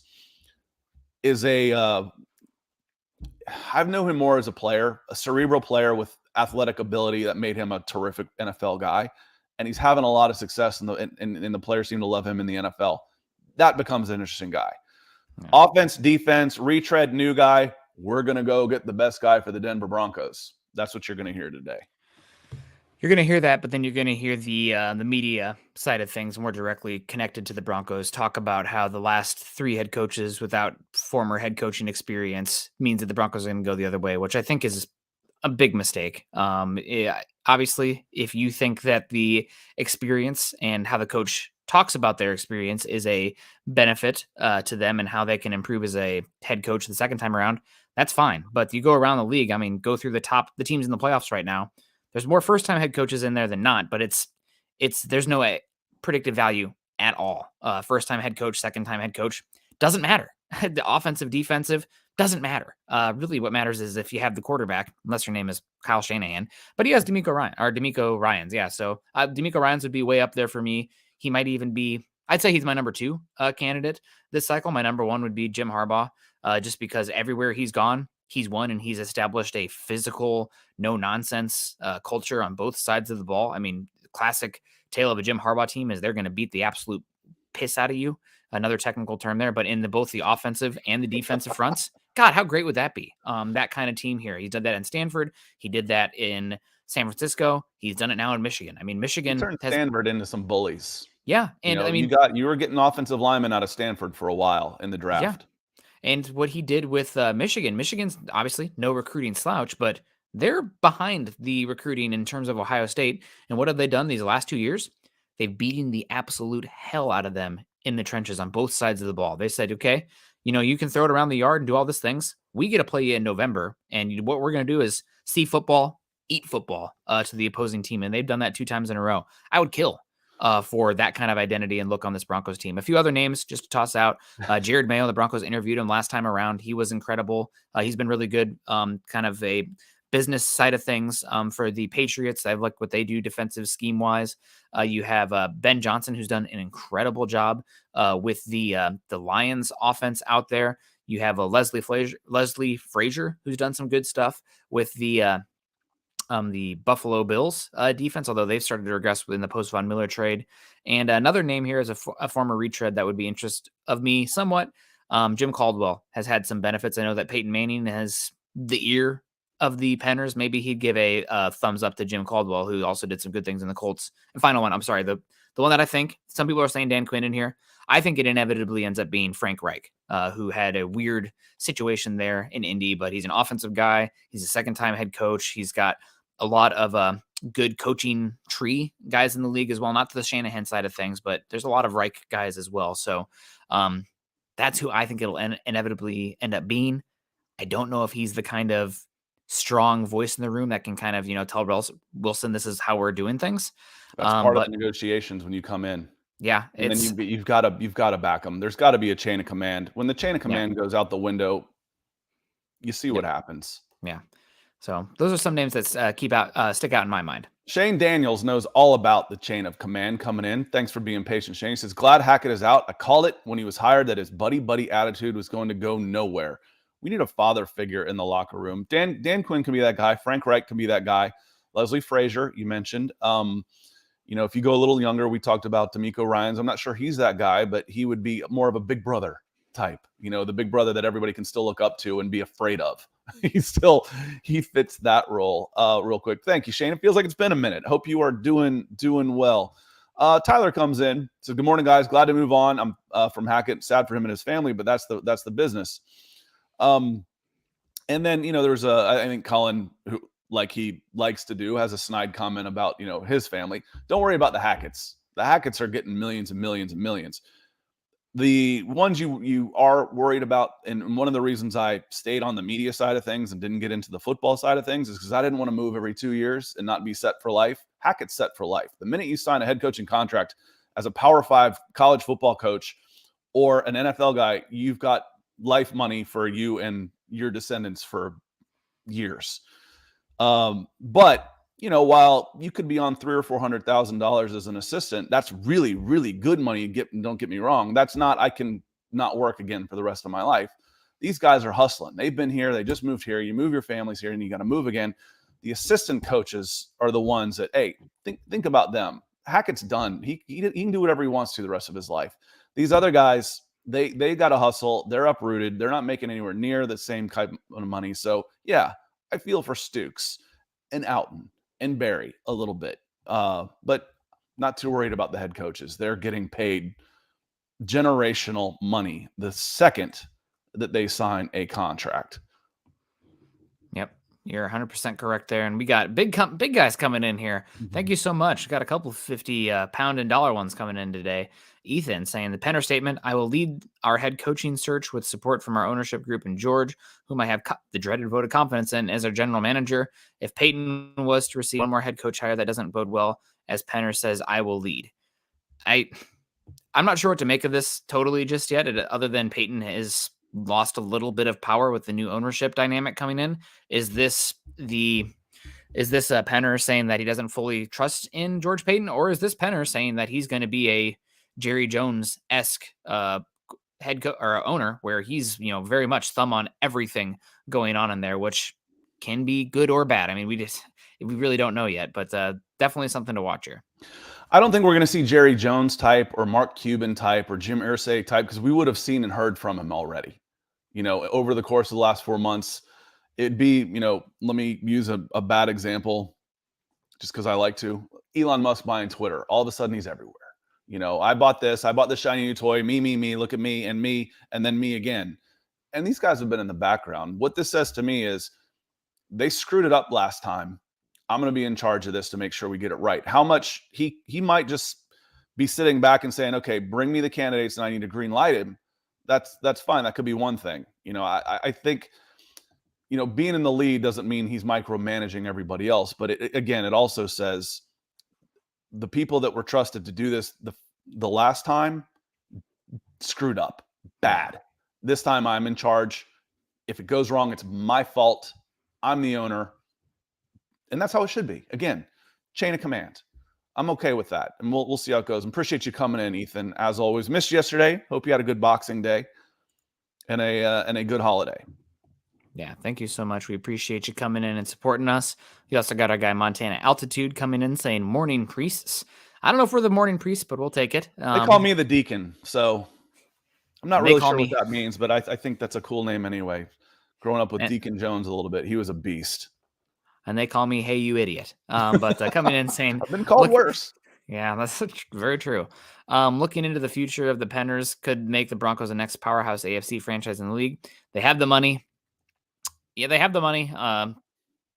I've known him more as a player, a cerebral player with athletic ability that made him a terrific NFL guy, and he's having a lot of success, and the players seem to love him in the NFL. That becomes an interesting guy. Yeah. Offense, defense, retread, new guy. We're going to go get the best guy for the Denver Broncos. That's what you're going to hear today. You're going to hear that, but then you're going to hear the media side of things more directly connected to the Broncos talk about how the last 3 head coaches without former head coaching experience means that the Broncos are going to go the other way, which I think is a big mistake. Obviously, if you think that the experience and how the coach talks about their experience is a benefit to them and how they can improve as a head coach the second time around, that's fine. But you go around the league, I mean, go through the teams in the playoffs right now. There's more first-time head coaches in there than not, but there's no predictive value at all. First-time head coach, second-time head coach, doesn't matter. The offensive, defensive, doesn't matter. Really what matters is if you have the quarterback, unless your name is Kyle Shanahan, but he has D'Amico Ryans. Yeah. So D'Amico Ryans would be way up there for me. He might even be, I'd say he's my number 2 candidate this cycle. My number 1 would be Jim Harbaugh, just because everywhere he's gone, he's won, and he's established a physical, no nonsense culture on both sides of the ball. I mean, the classic tale of a Jim Harbaugh team is they're going to beat the absolute piss out of you. Another technical term there, but in both the offensive and the defensive fronts. God, how great would that be? That kind of team here. He's done that in Stanford. He did that in San Francisco. He's done it now in Michigan. I mean, Michigan turned Stanford into some bullies. Yeah, and I mean, you were getting offensive linemen out of Stanford for a while in the draft. Yeah. And what he did with Michigan's obviously no recruiting slouch, but they're behind the recruiting in terms of Ohio State. And what have they done these last 2 years? They've beaten the absolute hell out of them in the trenches on both sides of the ball. They said, okay, you can throw it around the yard and do all these things. We get to play you in November. And what we're going to do is see football, eat football to the opposing team. And they've done that 2 times in a row. I would kill for that kind of identity and look on this Broncos team. A few other names just to toss out. Jared Mayo, the Broncos interviewed him last time around. He was incredible. He's been really good, kind of a business side of things for the Patriots. I like what they do defensive scheme wise. You have Ben Johnson, who's done an incredible job with the Lions offense out there. You have Leslie Frazier, who's done some good stuff with the Buffalo Bills defense, although they've started to regress in the post Von Miller trade. And another name here is a former retread that would be interest of me somewhat. Jim Caldwell has had some benefits. I know that Peyton Manning has the ear of the Penners. Maybe he'd give a thumbs up to Jim Caldwell, who also did some good things in the Colts. And final one, I'm sorry, the one that I think some people are saying Dan Quinn in here. I think it inevitably ends up being Frank Reich, who had a weird situation there in Indy, but he's an offensive guy. He's a second-time head coach. He's got a lot of good coaching tree guys in the league as well, not to the Shanahan side of things, but there's a lot of Reich guys as well. So that's who I think it'll inevitably end up being. I don't know if he's the kind of strong voice in the room that can kind of, tell Wilson, this is how we're doing things. That's part of the negotiations when you come in. Yeah. And then you've got to back them. There's got to be a chain of command. When the chain of command goes out the window, you see what happens. Yeah. So those are some names that stick out in my mind. Shane Daniels knows all about the chain of command coming in. Thanks for being patient, Shane. He says, glad Hackett is out. I called it when he was hired that his buddy attitude was going to go nowhere. We need a father figure in the locker room. Dan Quinn can be that guy. Frank Reich can be that guy. Leslie Frazier, you mentioned. If you go a little younger, we talked about D'Amico Ryans. I'm not sure he's that guy, but he would be more of a big brother type. The big brother that everybody can still look up to and be afraid of. He fits that role. Real quick, thank you, Shane. It feels like it's been a minute. Hope you are doing well. Tyler comes in. So good morning, guys. Glad to move on. I'm from Hackett. Sad for him and his family, but that's the business. And then there's I think Colin, who, like he likes to do, has a snide comment about his family. Don't worry about the Hacketts. The Hacketts are getting millions and millions and millions. The ones you are worried about, and one of the reasons I stayed on the media side of things and didn't get into the football side of things, is because I didn't want to move every 2 years and not be set for life. Hackett's set for life. The minute you sign a head coaching contract as a Power 5 college football coach or an NFL guy, you've got life money for you and your descendants for years. But while you could be on $300,000 or $400,000 as an assistant, that's really, really good money. Don't get me wrong. That's not, I can not work again for the rest of my life. These guys are hustling. They've been here. They just moved here. You move your families here and you got to move again. The assistant coaches are the ones that, hey, think about them. Hackett's done. He can do whatever he wants to the rest of his life. These other guys, they got to hustle. They're uprooted. They're not making anywhere near the same type of money. So yeah, I feel for Stukes and Outen and Barry a little bit, but not too worried about the head coaches. They're getting paid generational money the second that they sign a contract. Yep, you're 100% correct there. And we got big guys coming in here. Mm-hmm. Thank you so much. Got a couple of 50-pound and dollar ones coming in today. Ethan saying the Penner statement, I will lead our head coaching search with support from our ownership group and George, whom I have the dreaded vote of confidence in as our general manager. If Peyton was to receive one more head coach hire, that doesn't bode well. As Penner says, I will lead. I'm not sure what to make of this totally just yet, other than Peyton has lost a little bit of power with the new ownership dynamic coming in. Is this Penner saying that he doesn't fully trust in George Payton, or is this Penner saying that he's going to be a Jerry Jones-esque head coach or owner, where he's very much thumb on everything going on in there, which can be good or bad? I mean, we really don't know yet, but definitely something to watch here. I don't think we're going to see Jerry Jones type or Mark Cuban type or Jim Irsay type, because we would have seen and heard from him already. Over the course of the last 4 months, it'd be, let me use a bad example just because I like to. Elon Musk buying Twitter. All of a sudden, he's everywhere. I bought this shiny new toy, me, look at me, and then me again. And these guys have been in the background. What this says to me is they screwed it up last time. I'm going to be in charge of this to make sure we get it right. How much he might just be sitting back and saying, okay, bring me the candidates and I need to green light him. That's fine. That could be one thing. I think, being in the lead doesn't mean he's micromanaging everybody else. But it also says the people that were trusted to do this the last time screwed up bad. This time I'm in charge. If it goes wrong, it's my fault. I'm the owner. And that's how it should be. Again, chain of command. I'm okay with that. And we'll see how it goes. Appreciate you coming in, Ethan. As always, missed you yesterday. Hope you had a good Boxing Day and a good holiday. Yeah, thank you so much. We appreciate you coming in and supporting us. We also got our guy Montana Altitude coming in saying morning priests. I don't know if we're the morning priests, but we'll take it. They call me the deacon, so I'm not really sure what that means, but I think that's a cool name anyway. Growing up with Deacon Jones a little bit, he was a beast. And they call me, hey, you idiot. But coming in saying... I've been called worse. Yeah, that's very true. Looking into the future of the Penners could make the Broncos the next powerhouse AFC franchise in the league. They have the money. Yeah, they have the money.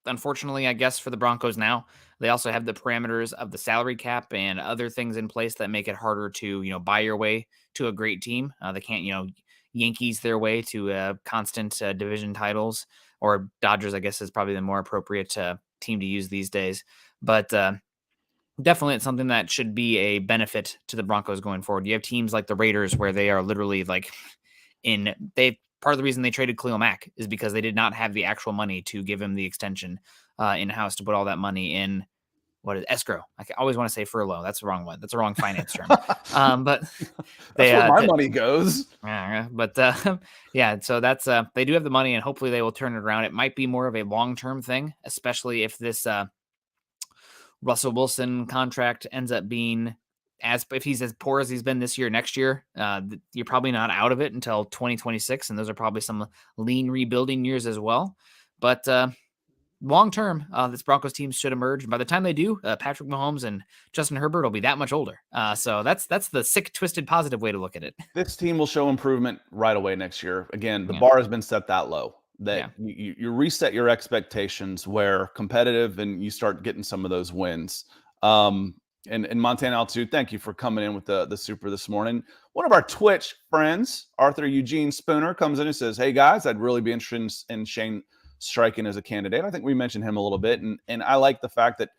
Unfortunately, I guess, for the Broncos now, they also have the parameters of the salary cap and other things in place that make it harder to, buy your way to a great team. They can't, Yankees their way to constant division titles, or Dodgers, I guess, is probably the more appropriate team to use these days. But definitely it's something that should be a benefit to the Broncos going forward. You have teams like the Raiders where they are literally part of the reason they traded Khalil Mack is because they did not have the actual money to give him the extension in-house to put all that money in what is escrow? I always want to say furlough. That's the wrong one. That's a wrong finance term. But that's where my money goes. But yeah, so that's they do have the money, and hopefully they will turn it around. It might be more of a long-term thing, especially if this Russell Wilson contract ends up being if he's as poor as he's been this year, next year, you're probably not out of it until 2026. And those are probably some lean rebuilding years as well. But long term, this Broncos team should emerge. And by the time they do, Patrick Mahomes and Justin Herbert will be that much older. So that's the sick, twisted, positive way to look at it. This team will show improvement right away next year. Again, the bar has been set that low that you reset your expectations where competitive and you start getting some of those wins. And Montana Altitude, thank you for coming in with the super this morning. One of our Twitch friends, Arthur Eugene Spooner, comes in and says, hey guys, I'd really be interested in Shane Steichen as a candidate. I think we mentioned him a little bit. And I like the fact that,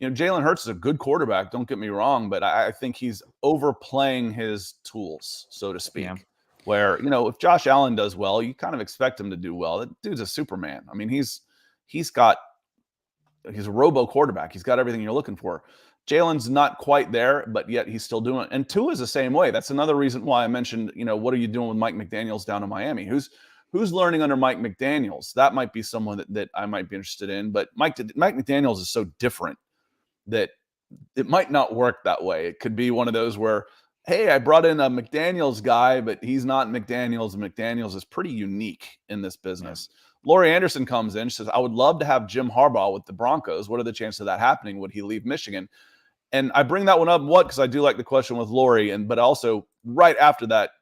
Jalen Hurts is a good quarterback. Don't get me wrong, but I think he's overplaying his tools, so to speak. Yeah. Where, if Josh Allen does well, you kind of expect him to do well. That dude's a Superman. I mean, he's a robo quarterback. He's got everything you're looking for. Jalen's not quite there, but yet he's still doing it. And Tua is the same way. That's another reason why I mentioned, what are you doing with Mike McDaniels down in Miami? Who's learning under Mike McDaniels? That might be someone that I might be interested in. But Mike McDaniels is so different that it might not work that way. It could be one of those where, hey, I brought in a McDaniels guy, but he's not McDaniels. McDaniels is pretty unique in this business. Yeah. Lori Anderson comes in. She says, I would love to have Jim Harbaugh with the Broncos. What are the chances of that happening? Would he leave Michigan? And I bring that one up, because I do like the question with Lori. But also right after that,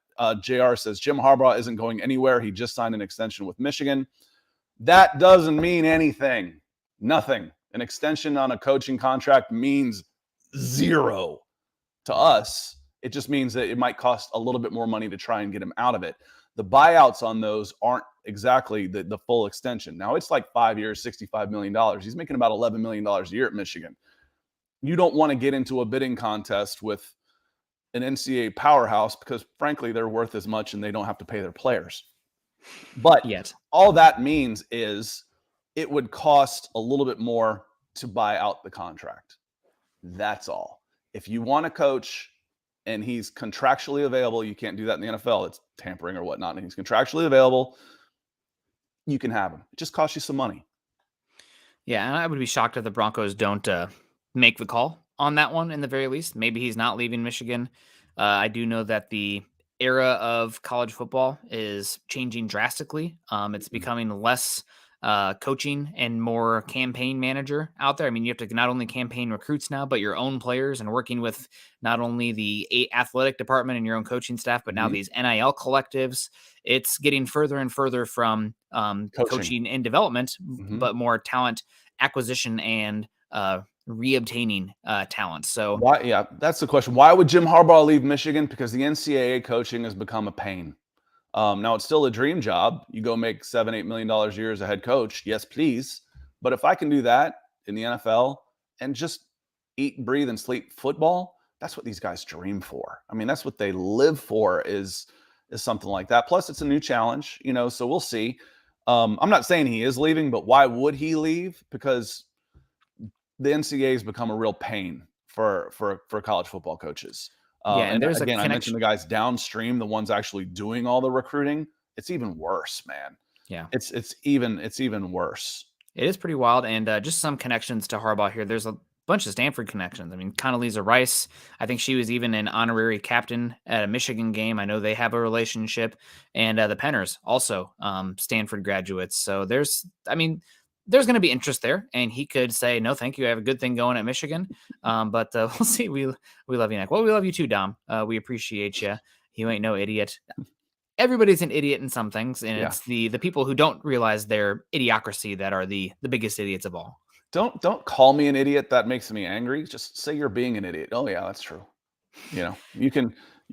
JR says, Jim Harbaugh isn't going anywhere. He just signed an extension with Michigan. That doesn't mean anything. Nothing. An extension on a coaching contract means zero to us. It just means that it might cost a little bit more money to try and get him out of it. The buyouts on those aren't exactly the full extension. Now, it's like 5 years, $65 million. He's making about $11 million a year at Michigan. You don't want to get into a bidding contest with an NCAA powerhouse because, frankly, they're worth as much and they don't have to pay their players. But all that means is it would cost a little bit more to buy out the contract. That's all. If you want to coach and he's contractually available, you can't do that in the NFL. It's tampering or whatnot. And he's contractually available, you can have him. It just costs you some money. Yeah, and I would be shocked if the Broncos don't make the call on that one in the very least. Maybe he's not leaving Michigan. I do know that the era of college football is changing drastically. It's becoming less coaching and more campaign manager out there. I mean, you have to not only campaign recruits now, but your own players, and working with not only the athletic department and your own coaching staff, but now these NIL collectives. It's getting further and further from coaching and development, but more talent acquisition and reobtaining talent. So that's the question. Why would Jim Harbaugh leave Michigan? Because the NCAA coaching has become a pain. Now it's still a dream job. You go make $7-8 million a year as a head coach. Yes, please. But if I can do that in the NFL and just eat, breathe, and sleep football, that's what these guys dream for. I mean, that's what they live for is something like that. Plus, it's a new challenge, so we'll see. I'm not saying he is leaving, but why would he leave? Because the NCAA has become a real pain for college football coaches. And there's again, I mentioned the guys downstream, the ones actually doing all the recruiting. It's even worse, man. Yeah, it's even worse. It is pretty wild, and just some connections to Harbaugh here. There's a bunch of Stanford connections. I mean, Condoleezza Rice, I think she was even an honorary captain at a Michigan game. I know they have a relationship, and the Penners also Stanford graduates. So there's going to be interest there, and he could say, no, thank you. I have a good thing going at Michigan. But we'll see. We love you, Nick. Well, we love you too, Dom. We appreciate you. You ain't no idiot. Everybody's an idiot in some things, and it's the people who don't realize their idiocracy that are the biggest idiots of all. Don't call me an idiot. That makes me angry. Just say you're being an idiot. Oh yeah, that's true. You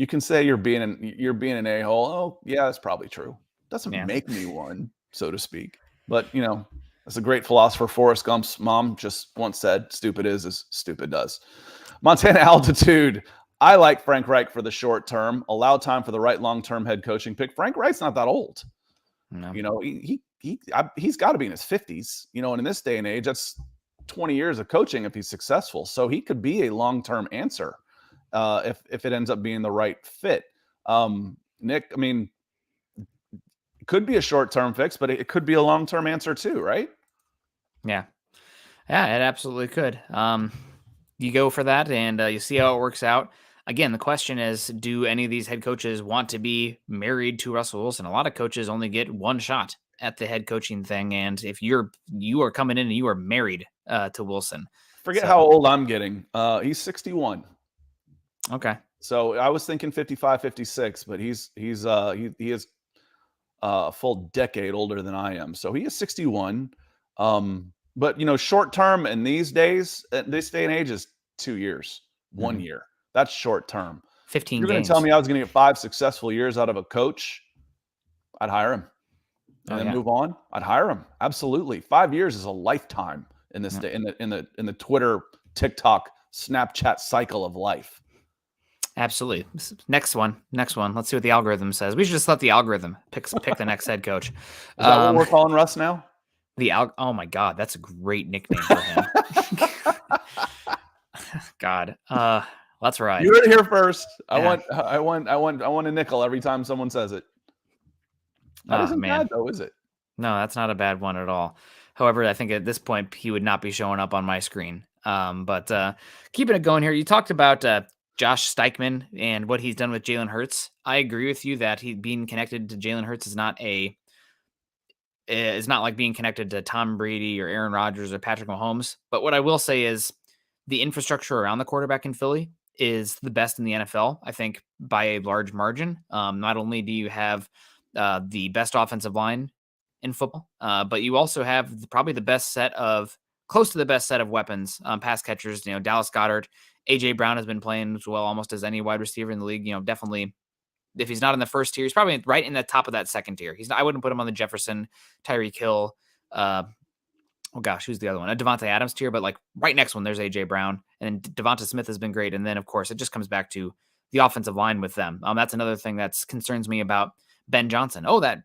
can say you're being an a-hole. Oh yeah, that's probably true. Doesn't make me one, so to speak. But as a great philosopher, Forrest Gump's mom just once said, stupid is as stupid does. Montana Altitude. I like Frank Reich for the short term. Allow time for the right long-term head coaching pick. Frank Reich's not that old. No. He's got to be in his 50s. And in this day and age, that's 20 years of coaching if he's successful. So he could be a long-term answer if it ends up being the right fit. Nick, I mean, it could be a short-term fix, but it could be a long-term answer too, right? Yeah. Yeah, it absolutely could. You go for that and you see how it works out. Again, the question is, do any of these head coaches want to be married to Russell Wilson? A lot of coaches only get one shot at the head coaching thing, and if you are coming in and you are married to Wilson. Forget So how old I'm getting. He's 61. okay. So I was thinking 55, 56, but he is a full decade older than I am. So he is 61. But short term in these days, at this day and age, is 2 years, 1 year. That's short term. 15 You're going to games. tell me I was going to get 5 successful years out of a coach? I'd hire him and then move on. I'd hire him. Absolutely. 5 years is a lifetime in this day, in the Twitter, TikTok, Snapchat cycle of life. Absolutely. Next one. Let's see what the algorithm says. We should just let the algorithm pick the next head coach. Is that what we're calling Russ now? Oh my God, that's a great nickname for him. God, let's ride. You heard it here first. I want a nickel every time someone says it. That isn't bad though, is it? No, that's not a bad one at all. However, I think at this point he would not be showing up on my screen. But keeping it going here, you talked about Josh Steichman and what he's done with Jalen Hurts. I agree with you that he being connected to Jalen Hurts is not like being connected to Tom Brady or Aaron Rodgers or Patrick Mahomes. But what I will say is the infrastructure around the quarterback in Philly is the best in the NFL, I think, by a large margin. Not only do you have the best offensive line in football, but you also have probably close to the best set of weapons, pass catchers. Dallas Goedert, AJ Brown has been playing as well almost as any wide receiver in the league. Definitely, if he's not in the first tier, he's probably right in the top of that second tier. I wouldn't put him on the Jefferson, Tyreek Hill. Oh gosh, who's the other one? A Devontae Adams tier, but like right next one, there's AJ Brown, and Devonta Smith has been great. And then of course, it just comes back to the offensive line with them. That's another thing that concerns me about Ben Johnson. Oh, that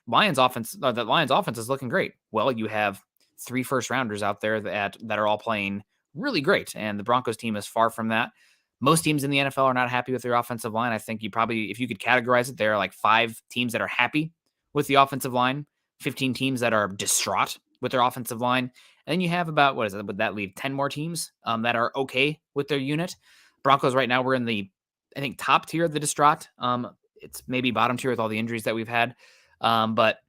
Lions offense is looking great. Well, you have 3 first-rounders out there that are all playing really great, and the Broncos team is far from that. Most teams in the NFL are not happy with their offensive line. I think if you could categorize it, there are like 5 teams that are happy with the offensive line, 15 teams that are distraught with their offensive line. And then you have about, would that leave 10 more teams that are okay with their unit? Broncos right now, we're in the, I think, top tier of the distraught. It's maybe bottom tier with all the injuries that we've had. But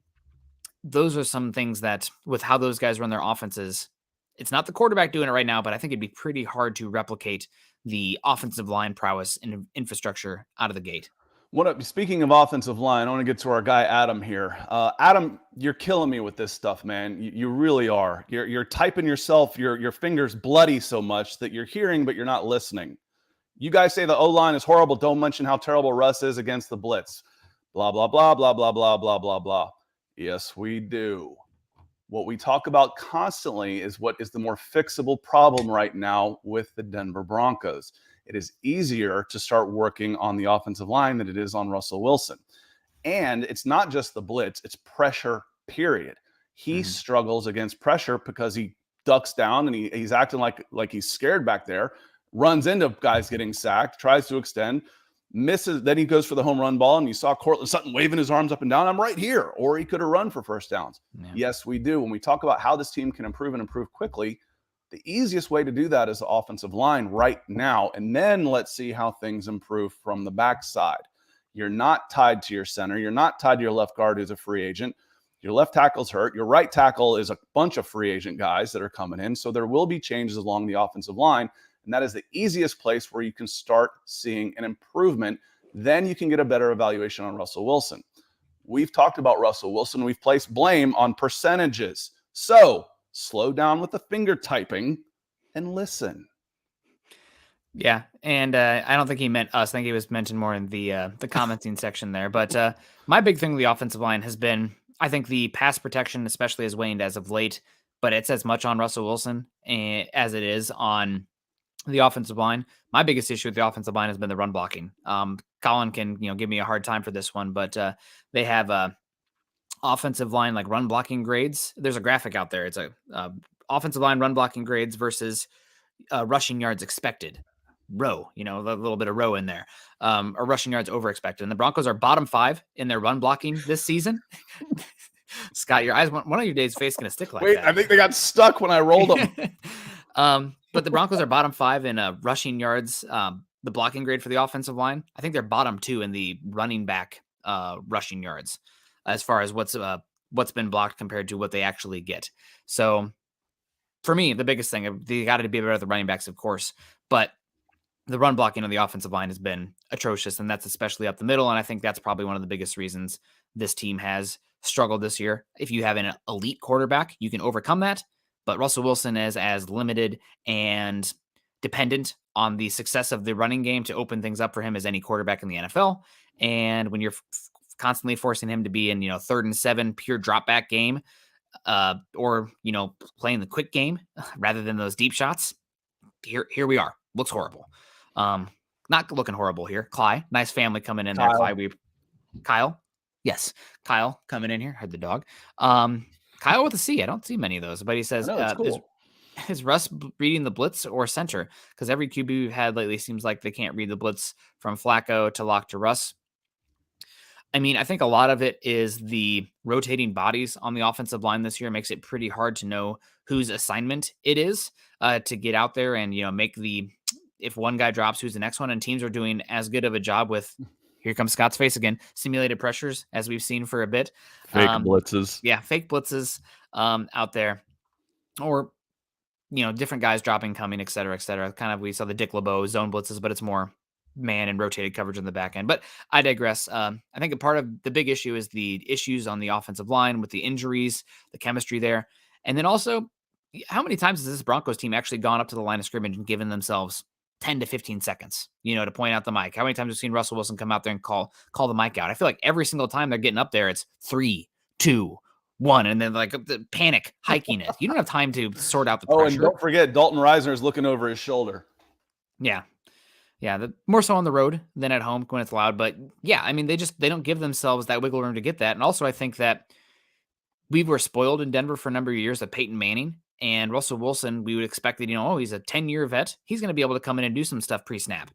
those are some things that with how those guys run their offenses, it's not the quarterback doing it right now, but I think it'd be pretty hard to replicate the offensive line prowess and infrastructure out of the gate. Speaking of offensive line, I want to get to our guy Adam here. Adam, you're killing me with this stuff, man. You really are. You're typing yourself. Your fingers bloody so much that you're hearing, but you're not listening. You guys say the O-line is horrible. Don't mention how terrible Russ is against the blitz. Blah, blah, blah, blah, blah, blah, blah, blah, blah. Yes, we do. What we talk about constantly is what is the more fixable problem right now with the Denver Broncos. It is easier to start working on the offensive line than it is on Russell Wilson. And it's not just the blitz, it's pressure, period. He struggles against pressure because he ducks down and he's acting like he's scared back there, runs into guys getting sacked, tries to extend, misses. Then he goes for the home run ball, and you saw Courtland Sutton waving his arms up and down. I'm right here. Or he could have run for first downs. Yeah. Yes, we do. When we talk about how this team can improve and improve quickly, the easiest way to do that is the offensive line right now. And then let's see how things improve from the backside. You're not tied to your center. You're not tied to your left guard who's a free agent. Your left tackle's hurt. Your right tackle is a bunch of free agent guys that are coming in. So there will be changes along the offensive line. And that is the easiest place where you can start seeing an improvement. Then you can get a better evaluation on Russell Wilson. We've talked about Russell Wilson. We've placed blame on percentages. So slow down with the finger typing and listen. Yeah, and I don't think he meant us. I think he was mentioned more in the commenting section there. But my big thing with the offensive line has been, I think the pass protection especially has waned as of late, but it's as much on Russell Wilson as it is on the offensive line. My biggest issue with the offensive line has been the run blocking. Colin can give me a hard time for this one, but they have offensive line like run blocking grades. There's a graphic out there. It's a offensive line run blocking grades versus rushing yards expected. Row, a little bit of row in there, or rushing yards over expected. And the Broncos are bottom 5 in their run blocking this season. Scott, your eyes, one of your days' face going to stick like Wait, that. I think they got stuck when I rolled them. But the Broncos are bottom 5 in rushing yards, the blocking grade for the offensive line. I think they're bottom 2 in the running back rushing yards as far as what's been blocked compared to what they actually get. So for me, the biggest thing, they got to be better at the running backs, of course, but the run blocking on the offensive line has been atrocious, and that's especially up the middle. And I think that's probably one of the biggest reasons this team has struggled this year. If you have an elite quarterback, you can overcome that. But Russell Wilson is as limited and dependent on the success of the running game to open things up for him as any quarterback in the NFL. And when you're constantly forcing him to be in, 3rd and 7 pure drop back game, or playing the quick game rather than those deep shots, here we are. Looks horrible. Not looking horrible here. Cly, nice family coming in there. Cly, Kyle. Yes, Kyle coming in here. Heard the dog. Kyle with a C. I don't see many of those, but he says, cool. is Russ reading the blitz or center? Because every QB we've had lately seems like they can't read the blitz from Flacco to Locke to Russ. I mean, I think a lot of it is the rotating bodies on the offensive line this year makes it pretty hard to know whose assignment it is to get out there and, make if one guy drops, who's the next one. And teams are doing as good of a job with, here comes Scott's face again, simulated pressures, as we've seen for a bit. Fake blitzes. Yeah, fake blitzes out there. Or, different guys dropping, coming, et cetera, et cetera. Kind of, we saw the Dick LeBeau zone blitzes, but it's more man and rotated coverage in the back end. But I digress. I think a part of the big issue is the issues on the offensive line with the injuries, the chemistry there. And then also, how many times has this Broncos team actually gone up to the line of scrimmage and given themselves 10 to 15 seconds, to point out the mic? How many times have we seen Russell Wilson come out there and call the mic out? I feel like every single time they're getting up there, it's 3, 2, 1, and then like the panic hiking it. You don't have time to sort out the pressure. And don't forget, Dalton Reisner is looking over his shoulder. Yeah. Yeah, more so on the road than at home when it's loud. But yeah, I mean, they don't give themselves that wiggle room to get that. And also, I think that we were spoiled in Denver for a number of years with Peyton Manning and Russell Wilson. We would expect that, he's a 10-year vet. He's going to be able to come in and do some stuff pre-snap.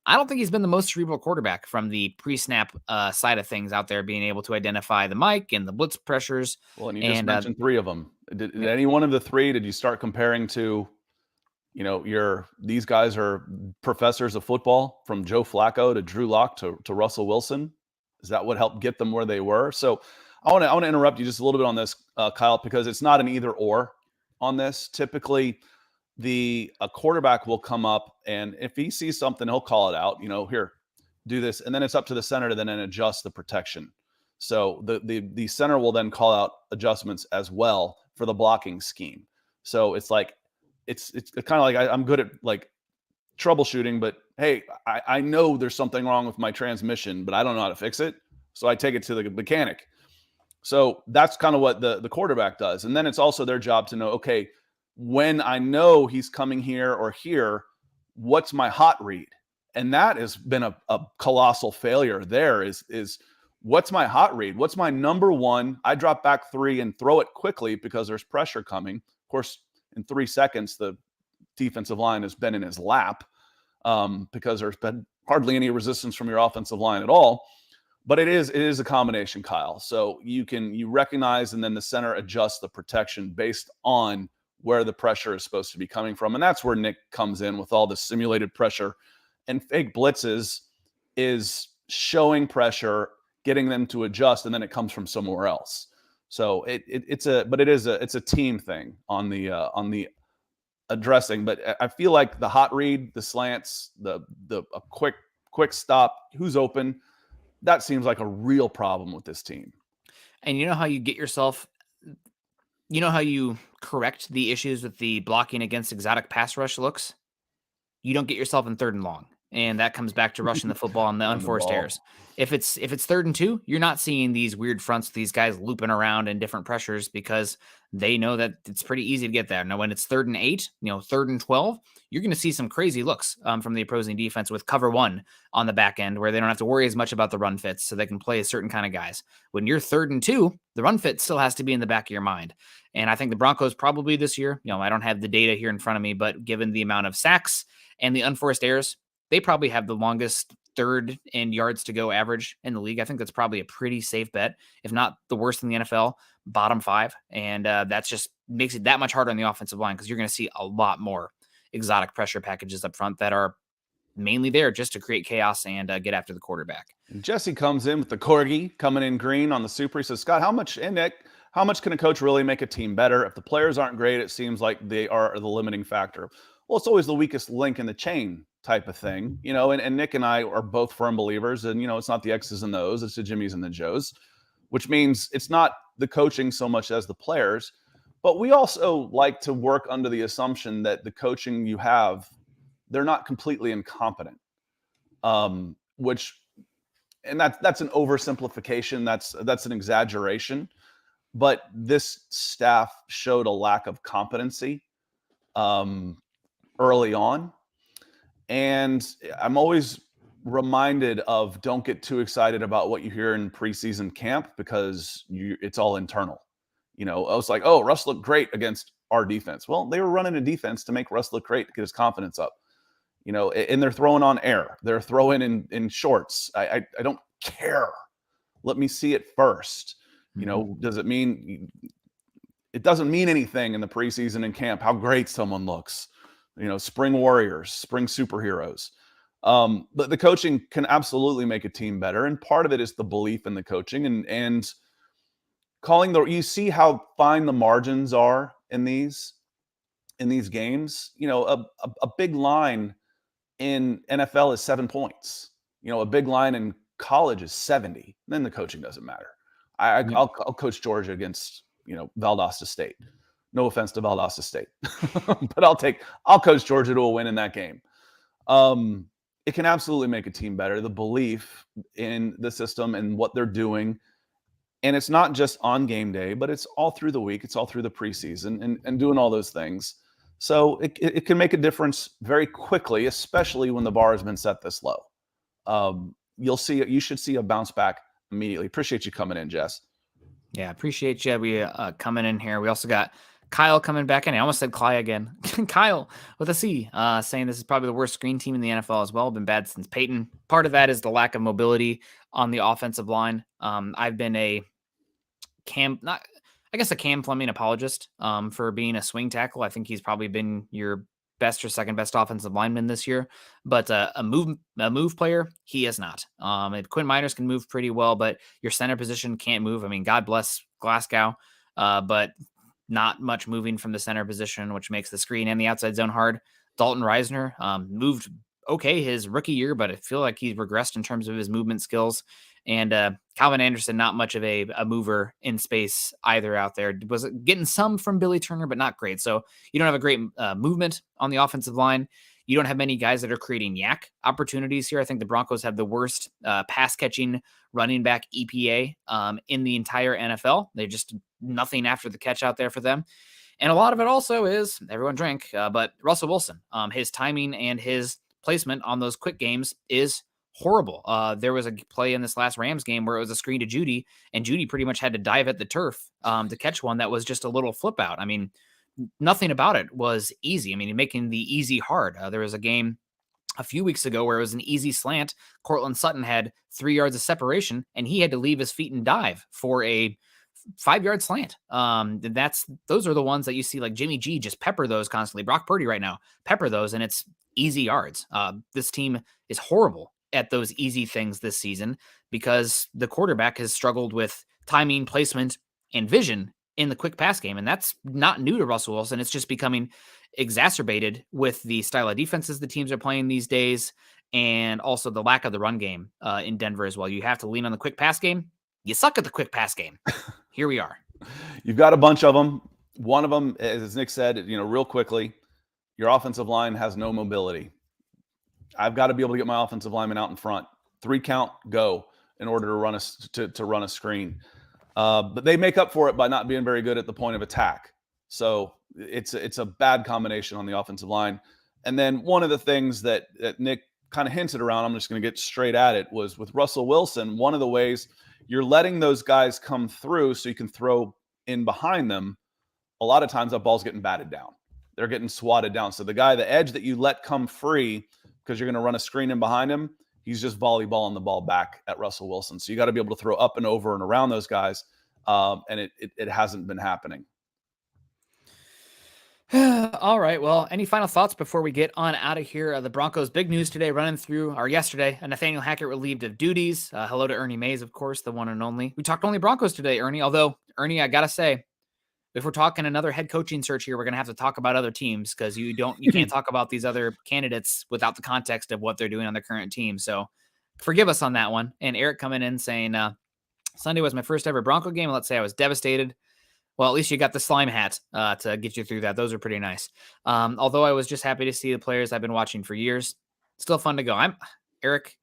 I don't think he's been the most cerebral quarterback from the pre-snap side of things out there, being able to identify the mic and the blitz pressures. Well, and you just mentioned 3 of them. Did any one of the 3, did you start comparing to, these guys are professors of football, from Joe Flacco to Drew Lock to Russell Wilson? Is that what helped get them where they were? So I want to interrupt you just a little bit on this, Kyle, because it's not an either or on this. Typically, a quarterback will come up, and if he sees something, he'll call it out. Here, do this, and then it's up to the center to then adjust the protection. So the center will then call out adjustments as well for the blocking scheme. So it's like it's kind of like I'm good at like troubleshooting, but hey, I know there's something wrong with my transmission, but I don't know how to fix it. So I take it to the mechanic. So that's kind of what the quarterback does. And then it's also their job to know, okay, when I know he's coming here or here, what's my hot read? And that has been a colossal failure there is what's my hot read? What's my number one? I drop back 3 and throw it quickly because there's pressure coming. Of course, in 3 seconds, the defensive line has been in his lap because there's been hardly any resistance from your offensive line at all. But it is a combination, Kyle. So you recognize, and then the center adjusts the protection based on where the pressure is supposed to be coming from. And that's where Nick comes in with all the simulated pressure and fake blitzes, is showing pressure, getting them to adjust, and then it comes from somewhere else. So it's a team thing on the addressing. But I feel like the hot read, the slants, a quick stop, who's open, that seems like a real problem with this team. And you know how you get yourself, how you correct the issues with the blocking against exotic pass rush looks? You don't get yourself in 3rd and long. and that comes back to rushing the football and the unforced errors. If it's 3rd and 2, you're not seeing these weird fronts, these guys looping around in different pressures because they know that it's pretty easy to get there. Now, when it's 3rd and 8, 3rd and 12, you're going to see some crazy looks from the opposing defense with cover 1 on the back end where they don't have to worry as much about the run fits, so they can play a certain kind of guys. When you're 3rd and 2, the run fit still has to be in the back of your mind. And I think the Broncos probably this year, I don't have the data here in front of me, but given the amount of sacks and the unforced errors, they probably have the longest 3rd and yards to go average in the league. I think that's probably a pretty safe bet, if not the worst in the NFL, bottom 5. And that's just makes it that much harder on the offensive line because you're going to see a lot more exotic pressure packages up front that are mainly there just to create chaos and get after the quarterback. Jesse comes in with the corgi coming in green on the super. He says, Scott, how much can a coach really make a team better? If the players aren't great, it seems like they are the limiting factor. Well, it's always the weakest link in the chain type of thing, and Nick and I are both firm believers. And, it's not the X's and the O's, it's the Jimmys and the Joes, which means it's not the coaching so much as the players. But we also like to work under the assumption that the coaching you have, they're not completely incompetent, and that's an oversimplification. That's an exaggeration. But this staff showed a lack of competency early on. And I'm always reminded of don't get too excited about what you hear in preseason camp because it's all internal. I was like, oh, Russ looked great against our defense. Well, they were running a defense to make Russ look great, to get his confidence up. And they're throwing on air. They're throwing in shorts. I don't care. Let me see it first. Does it mean it doesn't mean anything in the preseason and camp how great someone looks? Spring warriors, spring superheroes. But the coaching can absolutely make a team better. And part of it is the belief in the coaching and calling you see how fine the margins are in these games. A big line in NFL is 7 points. A big line in college is 70. Then the coaching doesn't matter. I'll coach Georgia against, Valdosta State. No offense to Valdosta State, but I'll coach Georgia to a win in that game. It can absolutely make a team better. The belief in the system and what they're doing. And it's not just on game day, but it's all through the week. It's all through the preseason and doing all those things. So it can make a difference very quickly, especially when the bar has been set this low. You should see a bounce back immediately. Appreciate you coming in, Jess. Yeah, appreciate you. We coming in here. We also got Kyle coming back in. I almost said Cly again. Kyle with a C, saying this is probably the worst screen team in the NFL as well. Been bad since Peyton. Part of that is the lack of mobility on the offensive line. I've been a Cam Fleming apologist for being a swing tackle. I think he's probably been your best or second best offensive lineman this year, but a move player, he is not. Quinn Miners can move pretty well, but your center position can't move. I mean, God bless Glasgow, but not much moving from the center position, which makes the screen and the outside zone hard. Dalton Reisner moved okay his rookie year, but I feel like he's regressed in terms of his movement skills. And Calvin Anderson, not much of a mover in space either out there. Was getting some from Billy Turner, but not great. So you don't have a great movement on the offensive line. You don't have many guys that are creating yak opportunities here. I think the Broncos have the worst pass catching running back EPA in the entire NFL. They're just nothing after the catch out there for them. And a lot of it also is, everyone drank, but Russell Wilson, his timing and his placement on those quick games is horrible. There was a play in this last Rams game where it was a screen to Judy, and Judy pretty much had to dive at the turf to catch one that was just a little flip out. I mean, nothing about it was easy. I mean, making the easy hard. There was a game a few weeks ago where it was an easy slant. Cortland Sutton had 3 yards of separation, and he had to leave his feet and dive for a 5-yard slant. Those are the ones that you see like Jimmy G just pepper those constantly. Brock Purdy right now, pepper those, and it's easy yards. This team is horrible at those easy things this season because the quarterback has struggled with timing, placement, and vision in the quick pass game. And that's not new to Russell Wilson. It's just becoming exacerbated with the style of defenses the teams are playing these days, and also the lack of the run game in Denver as well. You have to lean on the quick pass game. You suck at the quick pass game. Here we are. You've got a bunch of them. One of them, as Nick said, real quickly, your offensive line has no mobility. I've got to be able to get my offensive lineman out in front. 3 count, go, in order to run a screen. But they make up for it by not being very good at the point of attack. So it's a bad combination on the offensive line. And then one of the things that Nick kind of hinted around, I'm just going to get straight at it, was with Russell Wilson. One of the ways you're letting those guys come through so you can throw in behind them. A lot of times that ball's getting batted down. They're getting swatted down. So the edge that you let come free because you're going to run a screen in behind him, he's just volleyballing the ball back at Russell Wilson. So you got to be able to throw up and over and around those guys. And it hasn't been happening. All right. Well, any final thoughts before we get on out of here? The Broncos' big news today, yesterday, Nathaniel Hackett relieved of duties. Hello to Ernie Mays, of course, the one and only. We talked only Broncos today, Ernie. Although, Ernie, I got to say, if we're talking another head coaching search here, we're going to have to talk about other teams because you can't talk about these other candidates without the context of what they're doing on their current team. So forgive us on that one. And Eric coming in saying, Sunday was my first ever Bronco game. Let's say I was devastated. Well, at least you got the slime hat to get you through that. Those are pretty nice. Although I was just happy to see the players I've been watching for years. Still fun to go. I'm Eric,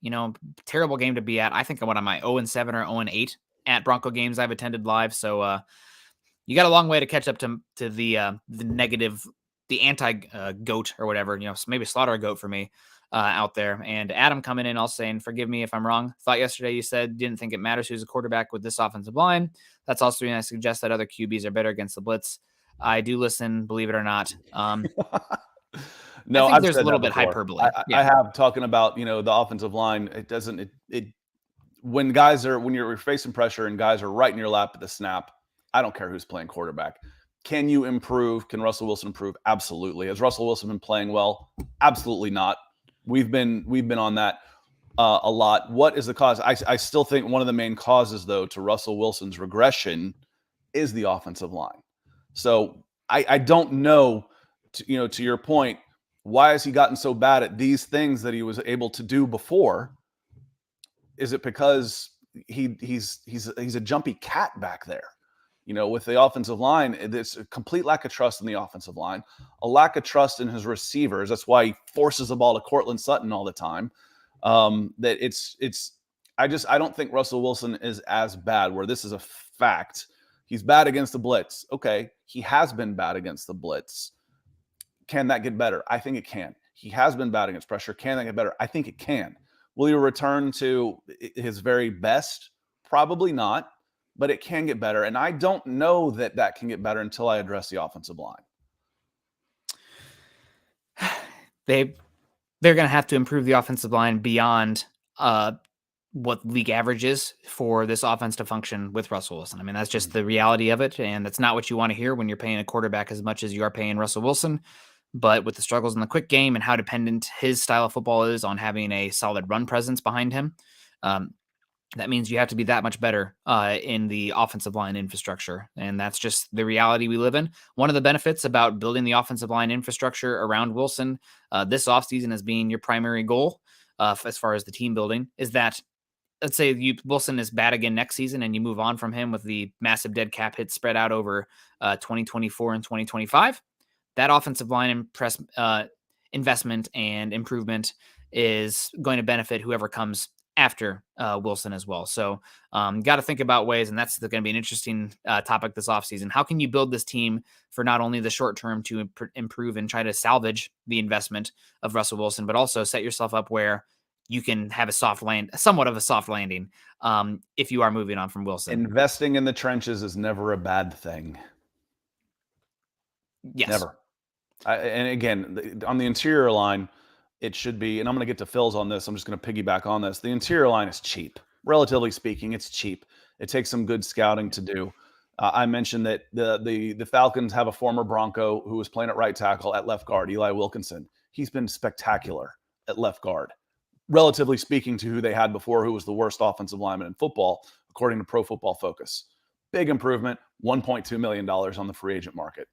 terrible game to be at. I think I went on my 0-7 or 0-8 at Bronco games I've attended live. So you got a long way to catch up to the negative, the anti-goat or whatever, maybe slaughter a goat for me out there. And Adam coming in all saying, forgive me if I'm wrong. Thought yesterday you said didn't think it matters who's a quarterback with this offensive line. That's also going to suggest that other QBs are better against the blitz. I do listen, believe it or not. No, I think there's a little bit hyperbole. I have talking about, the offensive line. It doesn't, when you're facing pressure and guys are right in your lap at the snap, I don't care who's playing quarterback. Can you improve? Can Russell Wilson improve? Absolutely. Has Russell Wilson been playing well? Absolutely not. We've been on that a lot. What is the cause? I still think one of the main causes, though, to Russell Wilson's regression is the offensive line. So I don't know, to your point, why has he gotten so bad at these things that he was able to do before? Is it because he's a jumpy cat back there? With the offensive line, there's a complete lack of trust in the offensive line, a lack of trust in his receivers. That's why he forces the ball to Cortland Sutton all the time. I don't think Russell Wilson is as bad, where this is a fact. He's bad against the blitz. Okay, he has been bad against the blitz. Can that get better? I think it can. He has been bad against pressure. Can that get better? I think it can. Will he return to his very best? Probably not. But it can get better. And I don't know that can get better until I address the offensive line. They're going to have to improve the offensive line beyond what league average is for this offense to function with Russell Wilson. I mean, that's just the reality of it. And that's not what you want to hear when you're paying a quarterback as much as you are paying Russell Wilson. But with the struggles in the quick game and how dependent his style of football is on having a solid run presence behind him, that means you have to be that much better in the offensive line infrastructure. And that's just the reality we live in. One of the benefits about building the offensive line infrastructure around Wilson this offseason as being your primary goal as far as the team building is that, let's say Wilson is bad again next season and you move on from him with the massive dead cap hit spread out over 2024 and 2025. That offensive line investment and improvement is going to benefit whoever comes after Wilson as well. So got to think about ways, and that's going to be an interesting topic this offseason. How can you build this team for not only the short term to improve and try to salvage the investment of Russell Wilson, but also set yourself up where you can have somewhat of a soft landing if you are moving on from Wilson. Investing in the trenches is never a bad thing. Yes. Never. And again, on the interior line, it should be, and I'm going to get to Phil's on this. I'm just going to piggyback on this. The interior line is cheap. Relatively speaking, it's cheap. It takes some good scouting to do. I mentioned that the Falcons have a former Bronco who was playing at right tackle at left guard, Eli Wilkinson. He's been spectacular at left guard. Relatively speaking to who they had before, who was the worst offensive lineman in football, according to Pro Football Focus. Big improvement, $1.2 million on the free agent market.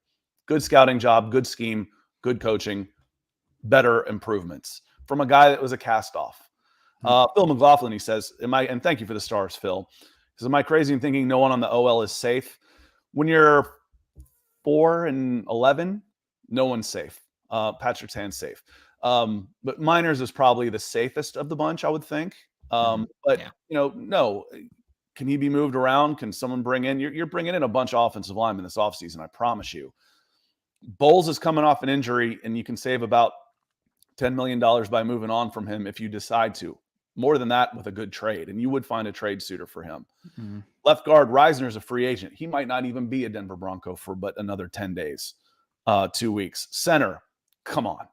Good scouting job, good scheme, good coaching, better improvements from a guy that was a cast-off. Phil McLaughlin, he says, and thank you for the stars, Phil. He says, am I crazy in thinking no one on the OL is safe? When you're 4-11, no one's safe. Patrick Tan's safe. But Miners is probably the safest of the bunch, I would think. But Yeah. no, can he be moved around? Can someone bring in? You're bringing in a bunch of offensive linemen this offseason, I promise you. Bowles is coming off an injury, and you can save about $10 million by moving on from him if you decide to. More than that with a good trade, and you would find a trade suitor for him. Mm-hmm. Left guard, Reisner is a free agent. He might not even be a Denver Bronco for but another 10 days, 2 weeks. Center, come on.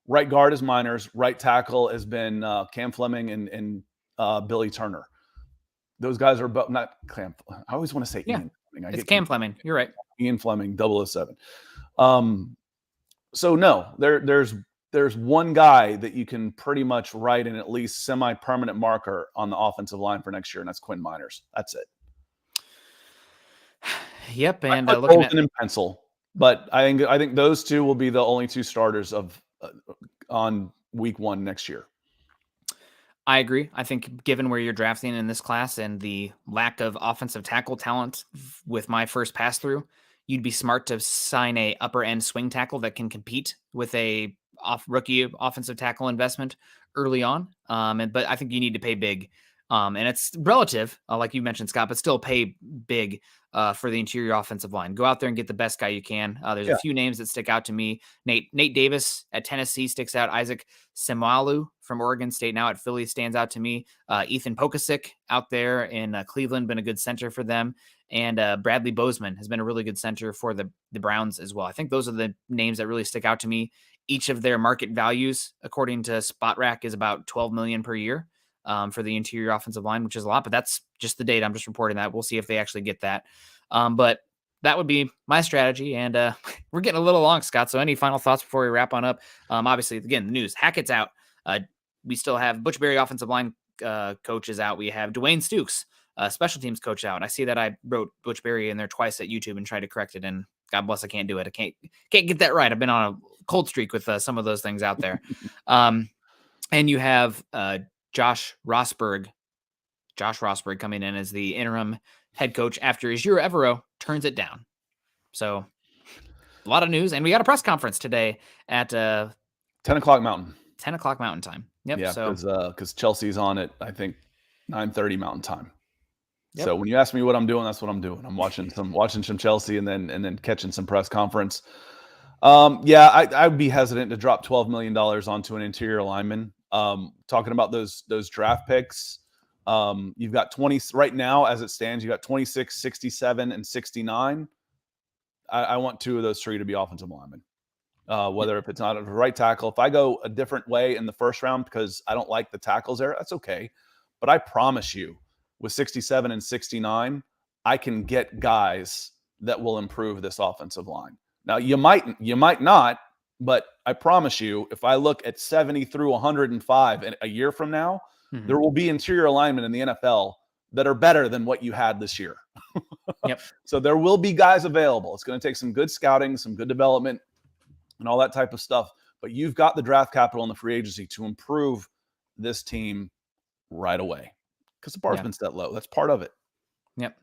Right guard is Miners. Right tackle has been Cam Fleming and Billy Turner. Those guys are not Cam. I always want to say Yeah. Ian Fleming. It's Cam Fleming. You're right. Ian Fleming, 007. So no, there's one guy that you can pretty much write an at least semi-permanent marker on the offensive line for next year, and that's Quinn Miners. That's it. Yep, and looking at in pencil, but I think those two will be the only two starters of on week 1 next year. I agree. I think given where you're drafting in this class and the lack of offensive tackle talent with my first pass through, you'd be smart to sign a upper end swing tackle that can compete with a rookie offensive tackle investment early on. But I think you need to pay big. And it's relative, like you mentioned, Scott, but still pay big for the interior offensive line. Go out there and get the best guy you can. There's a few names that stick out to me. Nate Davis at Tennessee sticks out. Isaac Seumalo from Oregon State now at Philly stands out to me. Ethan Pokasic out there in Cleveland, been a good center for them. And Bradley Bozeman has been a really good center for the Browns as well. I think those are the names that really stick out to me. Each of their market values, according to SpotRack, is about $12 million per year for the interior offensive line, which is a lot, but that's just the data. I'm just reporting that. We'll see if they actually get that. But that would be my strategy. And we're getting a little long, Scott. So any final thoughts before we wrap on up? Obviously, again, the news. Hackett's out. We still have Butch Barry, offensive line coach, is out. We have Dwyane Stukes, special teams coach, out. I see that I wrote Butch Barry in there twice at YouTube and tried to correct it, and God bless, I can't do it. I can't get that right. I've been on a cold streak with some of those things out there. And you have Josh Rosburg coming in as the interim head coach after Ejiro Evero turns it down. So a lot of news, and we got a press conference today at 10 o'clock Mountain. 10 o'clock Mountain time. Yep. Yeah, because Chelsea's on at, I think, 9:30 Mountain time. Yep. So when you ask me what I'm doing, that's what I'm doing. I'm watching some Chelsea and then catching some press conference. I'd be hesitant to drop $12 million onto an interior lineman. Talking about those draft picks, you've got 20 right now as it stands. You got 26, 67, and 69. I want 2 of those 3 to be offensive linemen. Whether if it's not a right tackle, if I go a different way in the first round because I don't like the tackles there, that's okay. But I promise you, with 67 and 69, I can get guys that will improve this offensive line. Now you might not, but I promise you, if I look at 70 through 105 a year from now, there will be interior linemen in the NFL that are better than what you had this year. Yep. So there will be guys available. It's going to take some good scouting, some good development, and all that type of stuff. But you've got the draft capital and the free agency to improve this team right away because the bar's been set low. That's part of it. Yep.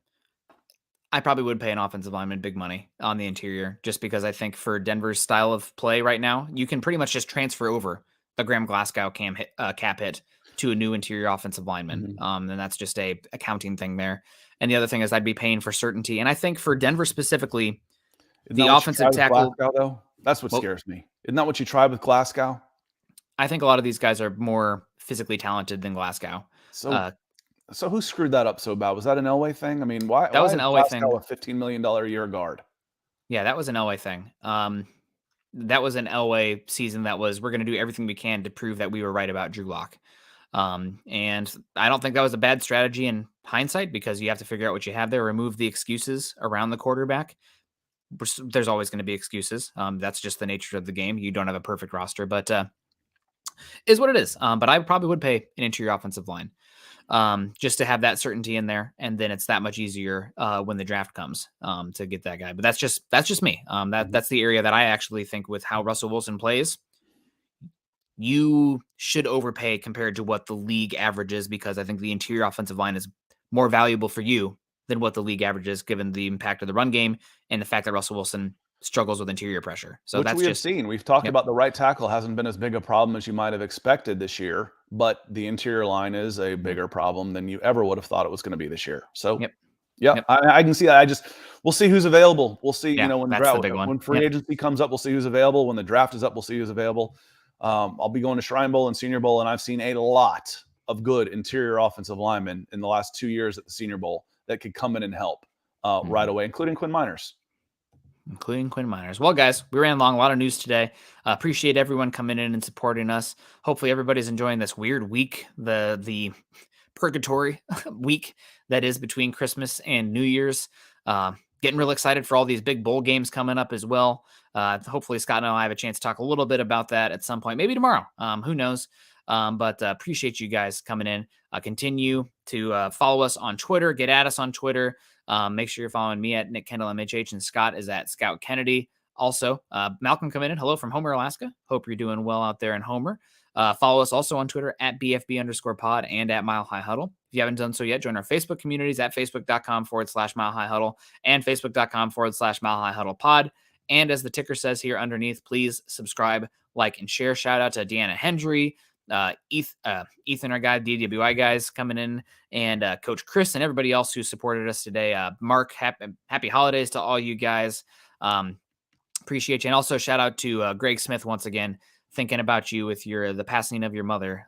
I probably would pay an offensive lineman big money on the interior just because I think for Denver's style of play right now, you can pretty much just transfer over the Graham Glasgow cap hit to a new interior offensive lineman. And that's just a accounting thing there. And the other thing is I'd be paying for certainty. And I think for Denver specifically, the offensive tackle, Glasgow, though? That's what scares me. Isn't that what you tried with Glasgow? I think a lot of these guys are more physically talented than Glasgow. So who screwed that up so bad? Was that an Elway thing? I mean, why was an Elway thing. A $15 million a year guard? Yeah, that was an Elway thing. That was an Elway season that was, we're going to do everything we can to prove that we were right about Drew Lock. And I don't think that was a bad strategy in hindsight because you have to figure out what you have there, remove the excuses around the quarterback. There's always going to be excuses. That's just the nature of the game. You don't have a perfect roster, but is what it is. But I probably would pay an interior offensive line just to have that certainty in there. And then it's that much easier when the draft comes to get that guy. But that's just me. That's the area that I actually think with how Russell Wilson plays, you should overpay compared to what the league averages because I think the interior offensive line is more valuable for you than what the league averages given the impact of the run game and the fact that Russell Wilson struggles with interior pressure. So Which that's we have just, seen. We've talked yep, about the right tackle hasn't been as big a problem as you might have expected this year, but the interior line is a yep, bigger problem than you ever would have thought it was gonna be this year. So, yep, yeah, yep. I can see that. We'll see who's available. We'll see, Yeah, when that's the big one. when free Yep. agency comes up, we'll see who's available. When the draft is up, we'll see who's available. I'll be going to Shrine Bowl and Senior Bowl, and I've seen a lot of good interior offensive linemen in the last 2 years at the Senior Bowl that could come in and help, right away, including Quinn Miners. Including Quinn Miners. Well, guys, we ran long. A lot of news today. Appreciate everyone coming in and supporting us. Hopefully, everybody's enjoying this weird week, the purgatory week that is between Christmas and New Year's. Getting real excited for all these big bowl games coming up as well. Hopefully, Scott and I have a chance to talk a little bit about that at some point, maybe tomorrow. Who knows? But appreciate you guys coming in. Continue to follow us on Twitter. Get at us on Twitter. Make sure you're following me at Nick Kendell MHH, and Scott is at Scout Kennedy. Also, Malcolm coming in. Hello from Homer, Alaska. Hope you're doing well out there in Homer. Follow us also on Twitter at BFB_pod and at Mile High Huddle. If you haven't done so yet, join our Facebook communities at facebook.com/Mile High Huddle and facebook.com/Mile High Huddle pod. And as the ticker says here underneath, please subscribe, like, and share. Shout out to Deanna Hendry, Ethan, our guy, DWI guys coming in, and Coach Chris and everybody else who supported us today. Mark, happy holidays to all you guys. Appreciate you. And also shout out to Greg Smith once again, thinking about you with the passing of your mother.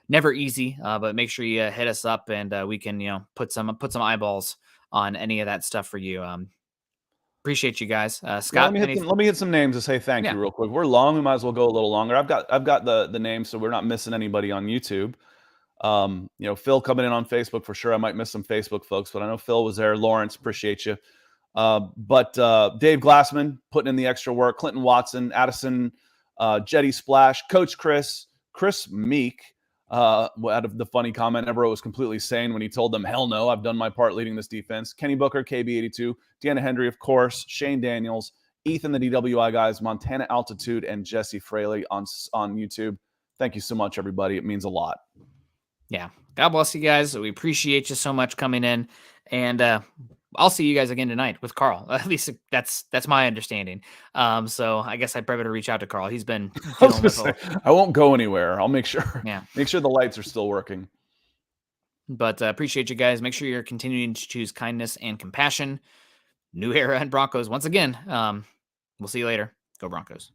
Never easy, but make sure you hit us up and we can, put some eyeballs on any of that stuff for you. Appreciate you guys. Scott, Let me hit some names to say thank Yeah. you real quick. We're long. We might as well go a little longer. I've got the names, so we're not missing anybody on YouTube. Phil coming in on Facebook for sure. I might miss some Facebook folks, but I know Phil was there. Lawrence, appreciate you. But Dave Glassman putting in the extra work. Clinton Watson, Addison, Jetty Splash, Coach Chris Meek. Out of the funny comment, Evero was completely sane when he told them, "Hell no, I've done my part leading this defense." Kenny Booker, KB82, Deanna Hendry, of course, Shane Daniels, Ethan, the DWI guys, Montana Altitude, and Jesse Fraley on YouTube. Thank you so much, everybody. It means a lot. Yeah. God bless you guys. We appreciate you so much coming in. And I'll see you guys again tonight with Carl. At least that's my understanding. So I guess I probably better reach out to Carl. He's been dealing with I won't go anywhere. I'll make sure. Yeah. Make sure the lights are still working. But appreciate you guys. Make sure you're continuing to choose kindness and compassion. New era and Broncos once again. We'll see you later. Go Broncos.